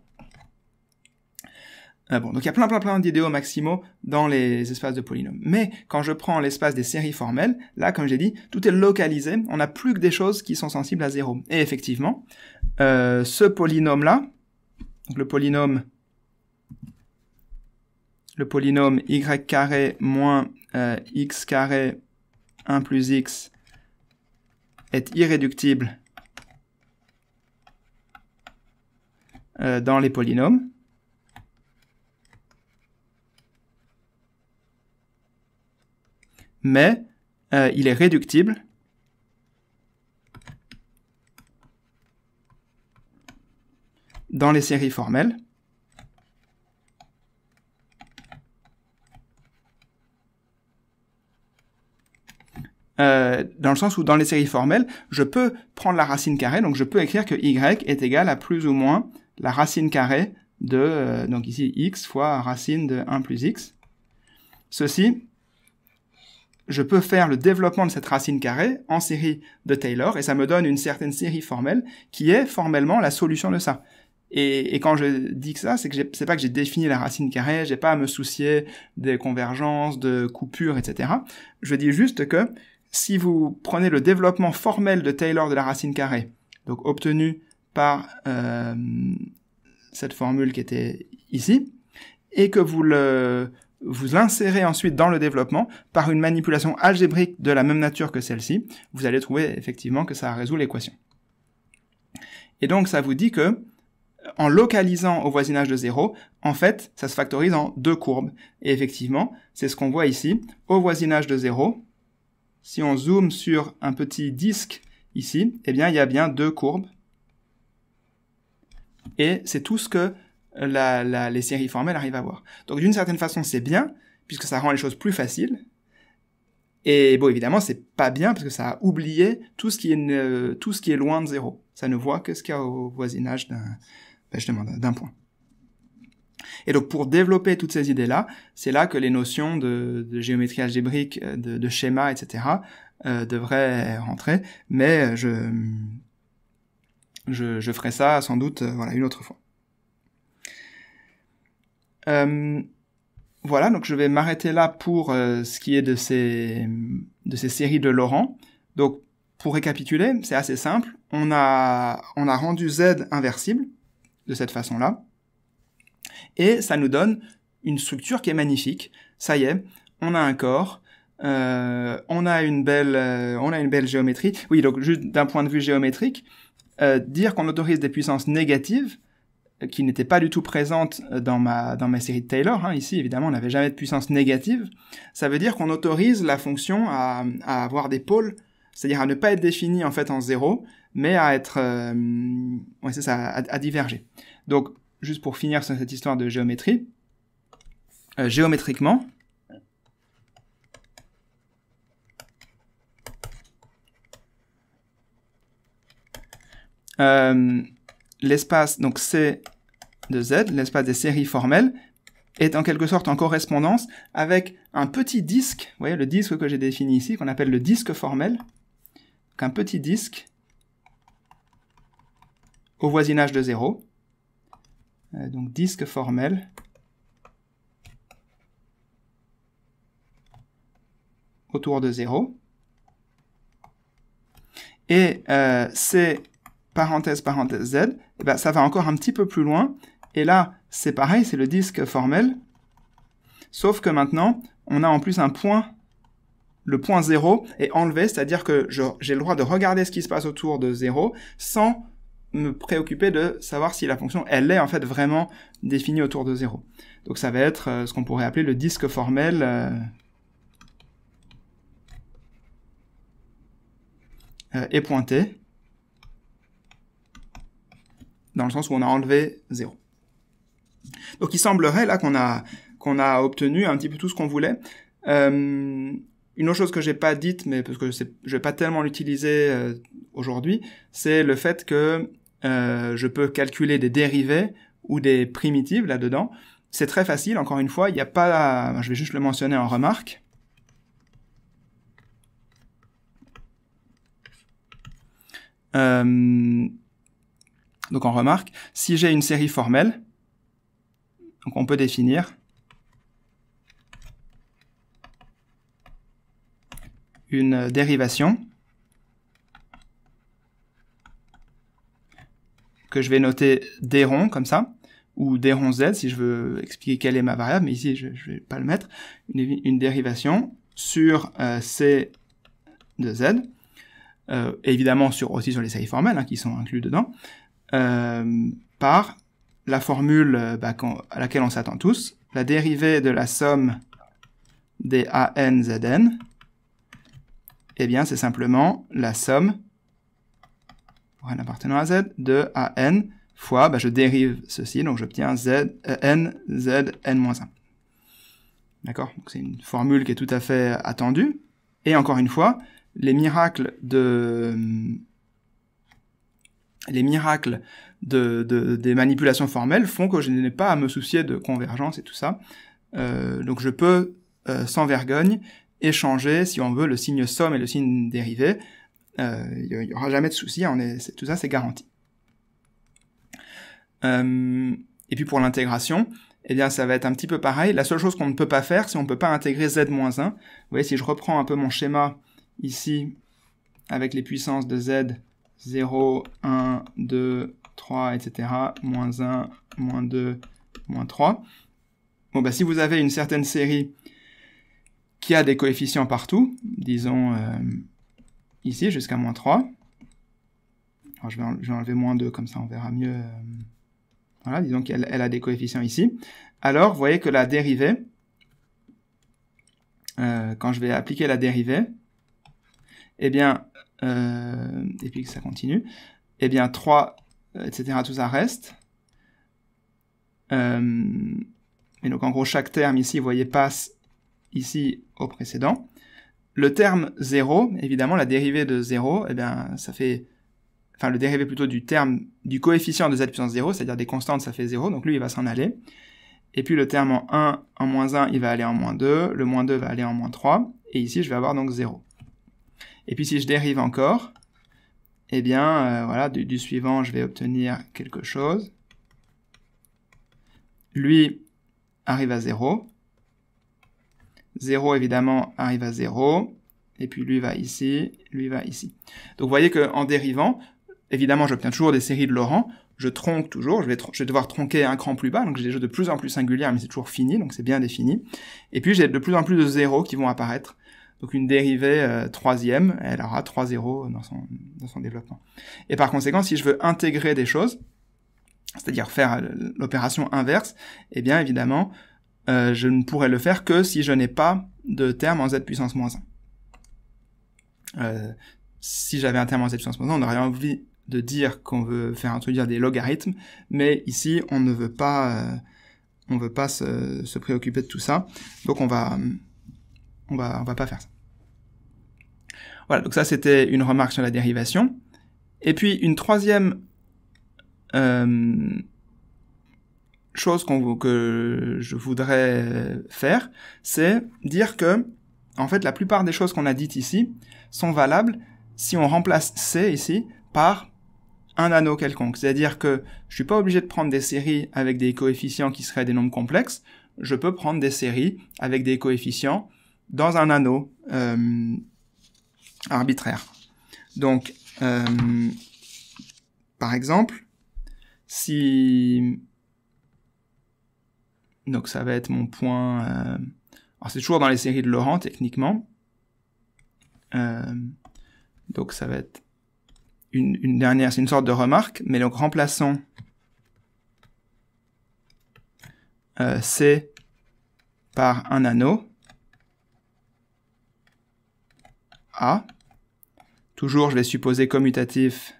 Bon, donc il y a plein d'idéaux maximaux dans les espaces de polynômes. Mais quand je prends l'espace des séries formelles, là, comme j'ai dit, tout est localisé, on n'a plus que des choses qui sont sensibles à 0. Et effectivement, ce polynôme-là, donc le polynôme y carré moins x carré 1 plus x est irréductible dans les polynômes. Mais il est réductible dans les séries formelles. Dans le sens où dans les séries formelles, je peux prendre la racine carrée, donc je peux écrire que y est égal à plus ou moins la racine carrée de, donc ici x fois racine de 1 plus x. Ceci, je peux faire le développement de cette racine carrée en série de Taylor, et ça me donne une certaine série formelle qui est formellement la solution de ça. Et quand je dis que ça, c'est que c'est pas que j'ai défini la racine carrée, j'ai pas à me soucier des convergences, de coupures, etc. Je dis juste que si vous prenez le développement formel de Taylor de la racine carrée, donc obtenu par cette formule qui était ici, et que vous l'insérez ensuite dans le développement par une manipulation algébrique de la même nature que celle-ci, vous allez trouver effectivement que ça résout l'équation. Et donc ça vous dit que en localisant au voisinage de 0, en fait, ça se factorise en deux courbes. Et effectivement, c'est ce qu'on voit ici. Au voisinage de 0, si on zoome sur un petit disque ici, eh bien, il y a bien deux courbes. Et c'est tout ce que les séries formelles arrivent à voir. Donc, d'une certaine façon, c'est bien, puisque ça rend les choses plus faciles. Et bon, évidemment, c'est pas bien, parce que ça a oublié tout ce qui est loin de 0. Ça ne voit que ce qu'il y a au voisinage d'un point. Et donc pour développer toutes ces idées-là, c'est là que les notions de géométrie algébrique, de schéma, etc. Devraient rentrer, mais je ferai ça sans doute une autre fois. Voilà, donc je vais m'arrêter là pour ce qui est de ces séries de Laurent. Donc pour récapituler, c'est assez simple. On a rendu Z inversible de cette façon-là. Et ça nous donne une structure qui est magnifique. Ça y est, on a un corps, on a une belle géométrie. Oui, donc juste d'un point de vue géométrique, dire qu'on autorise des puissances négatives, qui n'étaient pas du tout présentes dans ma série de Taylor, hein, ici évidemment on n'avait jamais de puissance négative, ça veut dire qu'on autorise la fonction à avoir des pôles, c'est-à-dire à ne pas être définie en fait en 0, mais à être, à diverger. Donc, juste pour finir sur cette histoire de géométrie, géométriquement, l'espace donc C de Z, l'espace des séries formelles, est en quelque sorte en correspondance avec un petit disque, vous voyez le disque que j'ai défini ici, qu'on appelle le disque formel, donc un petit disque au voisinage de 0, donc disque formel autour de 0, et c'est parenthèse Z, et ben ça va encore un petit peu plus loin, et là c'est pareil, c'est le disque formel, sauf que maintenant on a en plus un point, le point 0 est enlevé, c'est-à-dire que j'ai le droit de regarder ce qui se passe autour de 0 sans me préoccuper de savoir si la fonction, elle est en fait vraiment définie autour de 0. Donc ça va être ce qu'on pourrait appeler le disque formel épointé, dans le sens où on a enlevé 0. Donc il semblerait là qu'on a obtenu un petit peu tout ce qu'on voulait. Une autre chose que j'ai pas dite, mais parce que je vais pas tellement l'utiliser aujourd'hui, c'est le fait que je peux calculer des dérivées ou des primitives là-dedans. C'est très facile, encore une fois, il n'y a pas... Je vais juste le mentionner en remarque. Donc en remarque, si j'ai une série formelle, donc on peut définir une dérivation que je vais noter d rond comme ça, ou d rond z si je veux expliquer quelle est ma variable, mais ici je vais pas le mettre, une dérivation sur c de z, évidemment aussi sur les séries formelles qui sont inclus dedans, par la formule à laquelle on s'attend tous, la dérivée de la somme des an zn, eh bien c'est simplement la somme pour n appartenant à z de an fois, je dérive ceci, donc j'obtiens n z n-1. D'accord? Donc c'est une formule qui est tout à fait attendue, et encore une fois, les miracles des manipulations formelles font que je n'ai pas à me soucier de convergence et tout ça. Donc je peux, sans vergogne, échanger, si on veut, le signe somme et le signe dérivé. Il n'y aura jamais de souci, tout ça c'est garanti. Et puis pour l'intégration, eh bien ça va être un petit peu pareil. La seule chose qu'on ne peut pas faire, c'est on ne peut pas intégrer z-1. Vous voyez, si je reprends un peu mon schéma ici, avec les puissances de z, 0, 1, 2, 3, etc., moins 1, moins 2, moins 3. Bon, bah si vous avez une certaine série qui a des coefficients partout, disons ici jusqu'à moins 3, alors je vais enlever moins 2, comme ça on verra mieux. Voilà, disons qu'elle a des coefficients ici. Alors, vous voyez que la dérivée, quand je vais appliquer la dérivée, eh bien, et puis que ça continue, eh bien 3, etc., tout ça reste. Et donc en gros, chaque terme ici, vous voyez, passe ici au précédent. Le terme 0, évidemment, la dérivée de 0, eh bien, ça fait... Enfin, le dérivé plutôt du terme, du coefficient de z puissance 0, c'est-à-dire des constantes, ça fait 0, donc lui, il va s'en aller. Et puis le terme en 1, en moins 1, il va aller en moins 2, le moins 2 va aller en moins 3, et ici, je vais avoir donc 0. Et puis si je dérive encore, eh bien, voilà, du suivant, je vais obtenir quelque chose. Lui arrive à 0. 0, évidemment, arrive à 0. Et puis lui va ici, lui va ici. Donc vous voyez qu'en dérivant, évidemment, j'obtiens toujours des séries de Laurent. Je tronque toujours, je vais devoir tronquer un cran plus bas, donc j'ai des choses de plus en plus singulières, mais c'est toujours fini, donc c'est bien défini. Et puis j'ai de plus en plus de zéros qui vont apparaître. Donc une dérivée troisième, elle aura 3 zéros dans son développement. Et par conséquent, si je veux intégrer des choses, c'est-à-dire faire l'opération inverse, eh bien évidemment, je ne pourrais le faire que si je n'ai pas de terme en z puissance moins 1. Si j'avais un terme en z puissance moins 1, on aurait envie de dire qu'on veut faire introduire des logarithmes, mais ici, on ne veut pas, se préoccuper de tout ça, donc on va pas faire ça. Voilà, donc ça c'était une remarque sur la dérivation. Et puis une troisième chose que je voudrais faire, c'est dire que, en fait, la plupart des choses qu'on a dites ici sont valables si on remplace C ici par un anneau quelconque. C'est-à-dire que je suis pas obligé de prendre des séries avec des coefficients qui seraient des nombres complexes, je peux prendre des séries avec des coefficients dans un anneau arbitraire. Donc, par exemple, si... Donc ça va être mon point... Alors c'est toujours dans les séries de Laurent, techniquement. Donc ça va être une dernière, c'est une sorte de remarque, mais donc remplaçons C par un anneau A. Toujours, je vais supposer commutatif.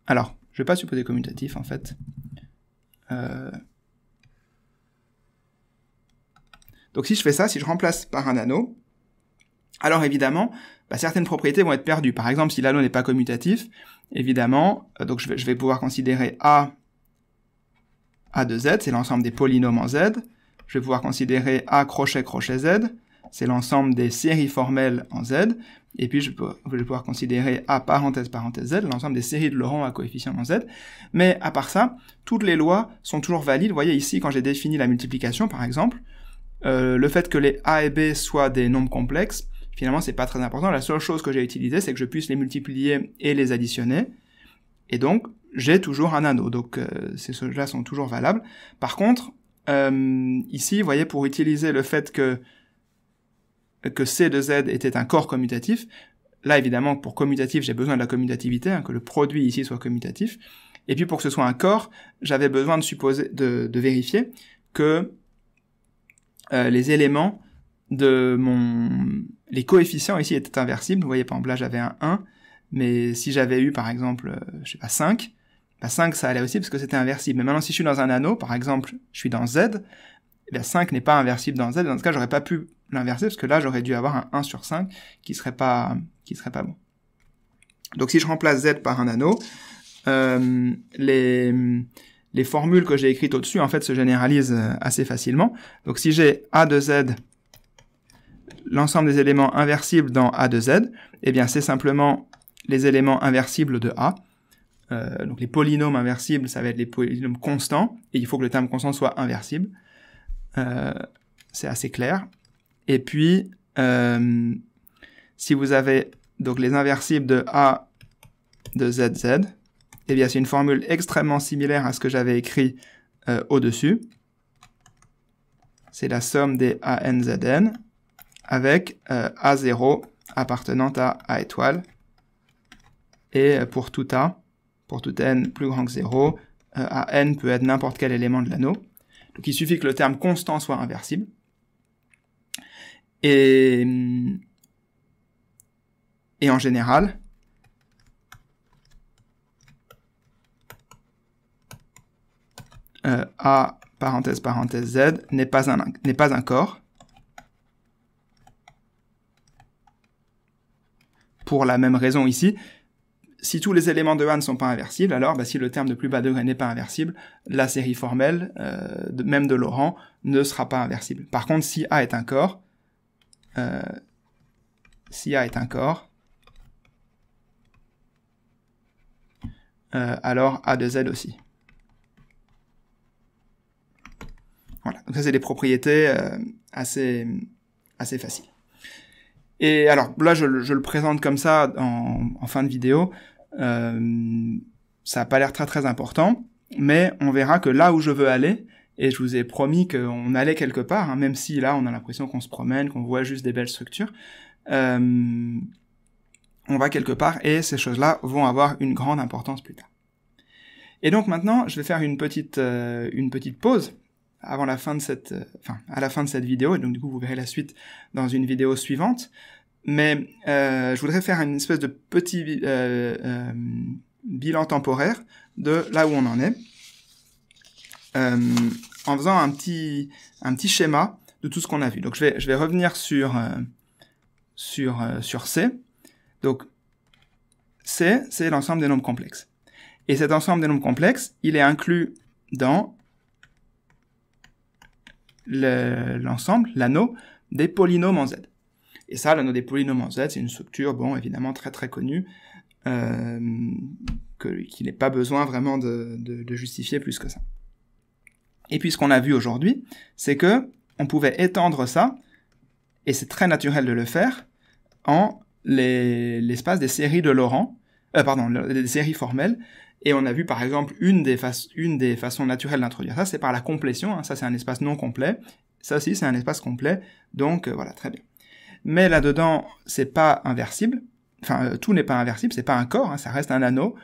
Alors, je vais pas supposer commutatif, en fait. Donc si je fais ça, si je remplace par un anneau, alors évidemment, certaines propriétés vont être perdues. Par exemple, si l'anneau n'est pas commutatif, évidemment, donc je vais pouvoir considérer A de Z, c'est l'ensemble des polynômes en Z. Je vais pouvoir considérer A crochet crochet Z, c'est l'ensemble des séries formelles en Z. Et puis je vais pouvoir considérer A parenthèse parenthèse Z, l'ensemble des séries de Laurent à coefficient en Z. Mais à part ça, toutes les lois sont toujours valides. Vous voyez ici, quand j'ai défini la multiplication, par exemple, le fait que les A et B soient des nombres complexes, finalement, c'est pas très important. La seule chose que j'ai utilisée, c'est que je puisse les multiplier et les additionner. Et donc, j'ai toujours un anneau. Donc, ces choses-là sont toujours valables. Par contre, ici, vous voyez, pour utiliser le fait que C de Z était un corps commutatif, là, évidemment, pour commutatif, j'ai besoin de la commutativité, que le produit ici soit commutatif. Et puis, pour que ce soit un corps, j'avais besoin de vérifier que les éléments les coefficients ici étaient inversibles. Vous voyez, par exemple, là, j'avais un 1, mais si j'avais eu, par exemple, je sais pas, 5, 5, ça allait aussi parce que c'était inversible. Mais maintenant, si je suis dans un anneau, par exemple, je suis dans Z, eh bien 5 n'est pas inversible dans Z, dans ce cas, j'aurais pas pu l'inverser, parce que là, j'aurais dû avoir un 1 sur 5 qui serait pas bon. Donc, si je remplace Z par un anneau, les formules que j'ai écrites au-dessus, en fait, se généralisent assez facilement. Donc, si j'ai A de Z, l'ensemble des éléments inversibles dans A de Z, eh bien, c'est simplement les éléments inversibles de A. Donc les polynômes inversibles, ça va être les polynômes constants, et il faut que le terme constant soit inversible. C'est assez clair. Et puis, si vous avez donc les inversibles de A de ZZ, eh bien c'est une formule extrêmement similaire à ce que j'avais écrit au-dessus. C'est la somme des ANZN avec A0 appartenant à A étoile. Et pour tout A, pour tout n plus grand que 0, AN peut être n'importe quel élément de l'anneau. Donc il suffit que le terme constant soit inversible. Et en général, A parenthèse parenthèse Z n'est pas un corps. Pour la même raison ici, si tous les éléments de A ne sont pas inversibles, alors si le terme de plus bas degré n'est pas inversible, la série formelle, même de Laurent, ne sera pas inversible. Par contre, si A est un corps, alors A de Z aussi. Voilà, donc ça c'est des propriétés assez faciles. Et alors là je le présente comme ça en fin de vidéo, ça n'a pas l'air très important, mais on verra que là où je veux aller, et je vous ai promis qu'on allait quelque part, hein, même si là on a l'impression qu'on se promène, qu'on voit juste des belles structures, on va quelque part et ces choses-là vont avoir une grande importance plus tard. Et donc maintenant je vais faire une petite pause avant la fin de à la fin de cette vidéo, et donc du coup vous verrez la suite dans une vidéo suivante, mais je voudrais faire une espèce de petit bilan temporaire de là où on en est, en faisant un petit schéma de tout ce qu'on a vu. Donc je vais revenir sur C. Donc C, c'est l'ensemble des nombres complexes. Et cet ensemble des nombres complexes, il est inclus dans l'ensemble, l'anneau des polynômes en Z. Et ça, l'anneau des polynômes en Z, c'est une structure, bon, évidemment très connue, qu'il n'est pas besoin vraiment de justifier plus que ça. Et puis ce qu'on a vu aujourd'hui, c'est que on pouvait étendre ça, et c'est très naturel de le faire, en l'espace des séries de Laurent, des séries formelles. Et on a vu par exemple une des façons naturelles d'introduire ça, c'est par la complétion, hein. Ça c'est un espace non complet, ça aussi c'est un espace complet, donc voilà, très bien. Mais là-dedans, c'est pas inversible, enfin tout n'est pas inversible, c'est pas un corps, hein, ça reste un anneau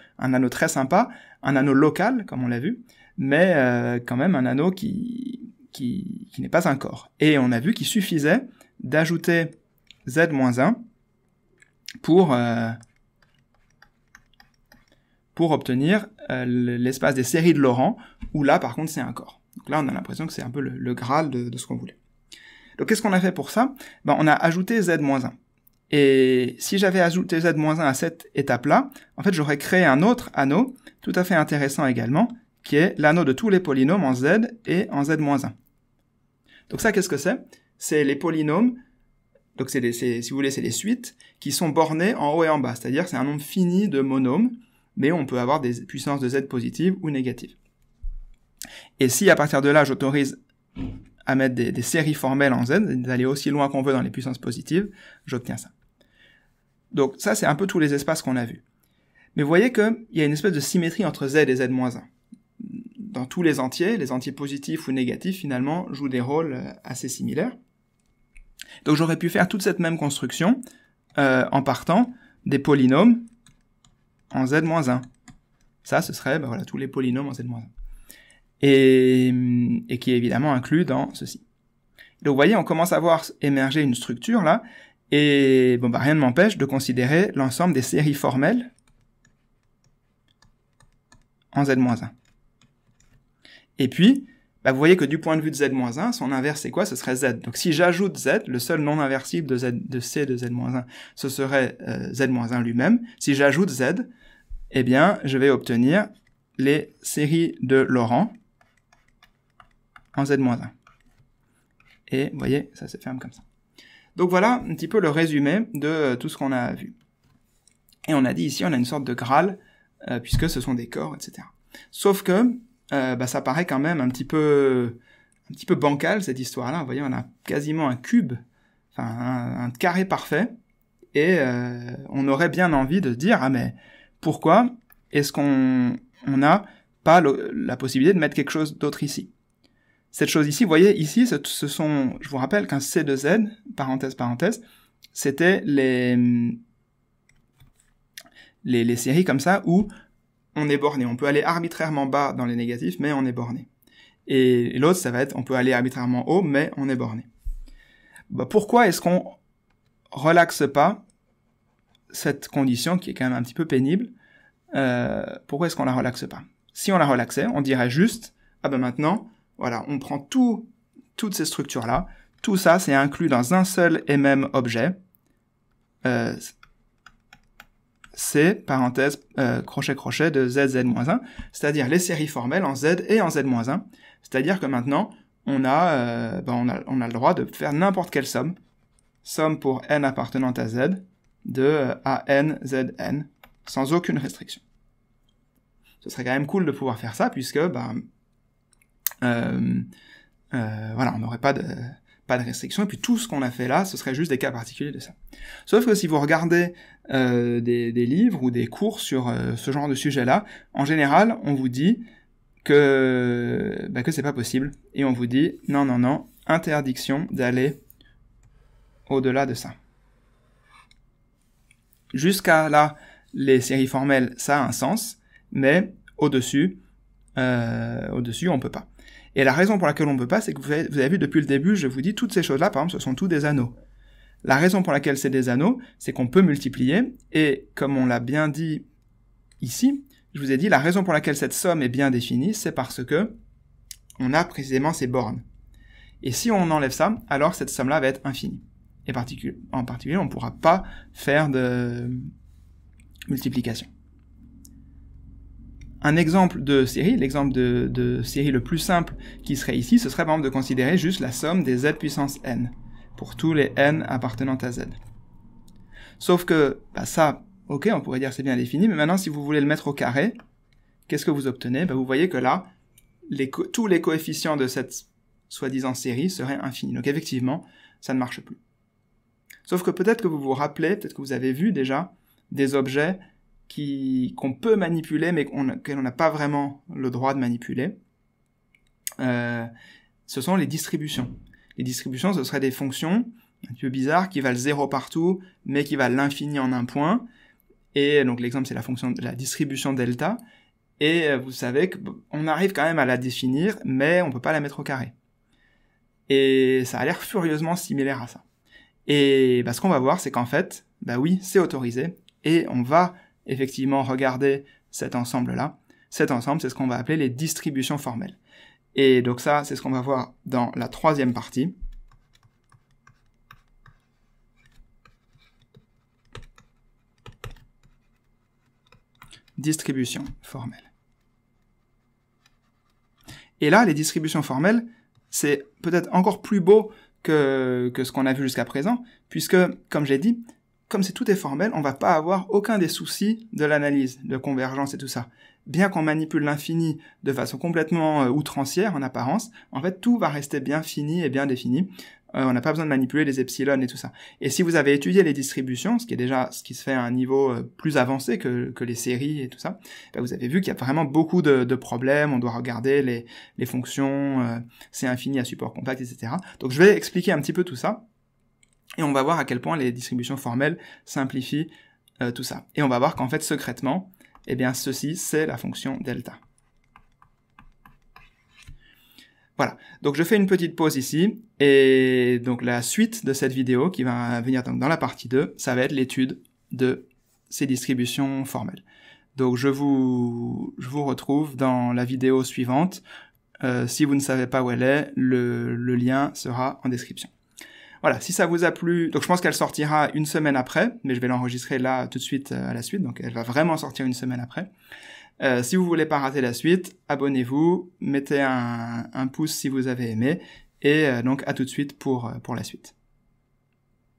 très sympa, un anneau local, comme on l'a vu, mais quand même un anneau qui n'est pas un corps. Et on a vu qu'il suffisait d'ajouter Z-1 pour obtenir l'espace des séries de Laurent, où là, par contre, c'est un corps. Donc là, on a l'impression que c'est un peu le Graal de ce qu'on voulait. Donc, qu'est-ce qu'on a fait pour ça? On a ajouté Z-1. Et si j'avais ajouté Z-1 à cette étape-là, en fait, j'aurais créé un autre anneau, tout à fait intéressant également, qui est l'anneau de tous les polynômes en Z et en Z-1. Donc ça, qu'est-ce que c'est? C'est les polynômes, donc si vous voulez, c'est les suites, qui sont bornées en haut et en bas, c'est-à-dire c'est un nombre fini de monômes, mais on peut avoir des puissances de Z positives ou négatives. Et si à partir de là, j'autorise à mettre des séries formelles en Z, d'aller aussi loin qu'on veut dans les puissances positives, j'obtiens ça. Donc ça, c'est un peu tous les espaces qu'on a vus. Mais vous voyez qu'il y a une espèce de symétrie entre Z et Z-1. Dans tous les entiers positifs ou négatifs, finalement, jouent des rôles assez similaires. Donc j'aurais pu faire toute cette même construction en partant des polynômes en Z-1. Ça, ce serait voilà, tous les polynômes en Z-1. Et qui est évidemment inclus dans ceci. Donc vous voyez, on commence à voir émerger une structure là, et rien ne m'empêche de considérer l'ensemble des séries formelles en Z-1. Et puis, vous voyez que du point de vue de Z-1, son inverse c'est quoi? Ce serait Z. Donc si j'ajoute Z, le seul non inversible de C de Z-1, ce serait Z-1 lui-même. Si j'ajoute Z, eh bien, je vais obtenir les séries de Laurent en Z-1. Et vous voyez, ça se ferme comme ça. Donc voilà un petit peu le résumé de tout ce qu'on a vu. Et on a dit ici, on a une sorte de Graal, puisque ce sont des corps, etc. Sauf que ça paraît quand même un petit peu bancal, cette histoire-là. Vous voyez, on a quasiment un cube, enfin un carré parfait, et on aurait bien envie de se dire, ah mais pourquoi est-ce qu'on n'a pas la possibilité de mettre quelque chose d'autre ici? Cette chose ici, vous voyez, ici, ce sont, je vous rappelle qu'un C de Z, parenthèse, c'était les séries comme ça où on est borné. On peut aller arbitrairement bas dans les négatifs, mais on est borné. Et l'autre, ça va être, on peut aller arbitrairement haut, mais on est borné. Pourquoi est-ce qu'on relaxe pas cette condition qui est quand même un petit peu pénible? Pourquoi est-ce qu'on la relaxe pas? Si on la relaxait, on dirait juste, maintenant, voilà, on prend toutes ces structures-là, tout ça, c'est inclus dans un seul et même objet, c'est, parenthèse, crochet de ZZ-1, c'est-à-dire les séries formelles en Z et en Z-1, c'est-à-dire que maintenant, on a le droit de faire n'importe quelle somme pour n appartenant à Z, de AN, ZN, sans aucune restriction. Ce serait quand même cool de pouvoir faire ça, puisque, voilà, on n'aurait pas de restriction, et puis tout ce qu'on a fait là, ce serait juste des cas particuliers de ça. Sauf que si vous regardez des livres ou des cours sur ce genre de sujet-là, en général, on vous dit que c'est pas possible, et on vous dit, non, interdiction d'aller au-delà de ça. Jusqu'à là, les séries formelles, ça a un sens, mais au-dessus, on peut pas. Et la raison pour laquelle on peut pas, c'est que vous avez vu depuis le début, je vous dis, toutes ces choses-là, par exemple, ce sont tous des anneaux. La raison pour laquelle c'est des anneaux, c'est qu'on peut multiplier, et comme on l'a bien dit ici, je vous ai dit, la raison pour laquelle cette somme est bien définie, c'est parce que on a précisément ces bornes. Et si on enlève ça, alors cette somme-là va être infinie. Et en particulier, on ne pourra pas faire de multiplication. Un exemple de série, l'exemple de série le plus simple qui serait ici, ce serait par exemple de considérer juste la somme des z puissance n, pour tous les n appartenant à z. Sauf que, ça, ok, on pourrait dire c'est bien défini, mais maintenant si vous voulez le mettre au carré, qu'est-ce que vous obtenez? Vous voyez que là, tous les coefficients de cette soi-disant série seraient infinis. Donc effectivement, ça ne marche plus. Sauf que peut-être que vous vous rappelez, peut-être que vous avez vu déjà des objets qu'on peut manipuler, mais qu'on n'a pas vraiment le droit de manipuler. Ce sont les distributions. Les distributions, ce seraient des fonctions un peu bizarres qui valent 0 partout, mais qui valent l'infini en un point. Et donc l'exemple, c'est la fonction de la distribution delta. Et vous savez qu'on arrive quand même à la définir, mais on peut pas la mettre au carré. Et ça a l'air furieusement similaire à ça. Et ce qu'on va voir, c'est qu'en fait, oui, c'est autorisé, et on va effectivement regarder cet ensemble-là. Cet ensemble, c'est ce qu'on va appeler les distributions formelles. Et donc ça, c'est ce qu'on va voir dans la troisième partie. Distribution formelle. Et là, les distributions formelles, c'est peut-être encore plus beau que ce qu'on a vu jusqu'à présent, puisque, comme j'ai dit, comme tout est formel, on va pas avoir aucun des soucis de l'analyse, de convergence et tout ça. Bien qu'on manipule l'infini de façon complètement outrancière en apparence, en fait, tout va rester bien fini et bien défini. On n'a pas besoin de manipuler les epsilon et tout ça. Et si vous avez étudié les distributions, ce qui est déjà ce qui se fait à un niveau plus avancé que les séries et tout ça, vous avez vu qu'il y a vraiment beaucoup de problèmes. On doit regarder les fonctions, c'est infini à support compact, etc. Donc je vais expliquer un petit peu tout ça. Et on va voir à quel point les distributions formelles simplifient tout ça. Et on va voir qu'en fait, secrètement, ceci, c'est la fonction delta. Voilà, donc je fais une petite pause ici, et donc la suite de cette vidéo, qui va venir donc dans la partie 2, ça va être l'étude de ces distributions formelles. Donc je vous retrouve dans la vidéo suivante. Si vous ne savez pas où elle est, le lien sera en description. Voilà, si ça vous a plu, donc je pense qu'elle sortira une semaine après, mais je vais l'enregistrer là tout de suite à la suite, donc elle va vraiment sortir une semaine après. Si vous voulez pas rater la suite, abonnez-vous, mettez un pouce si vous avez aimé, et donc à tout de suite pour la suite.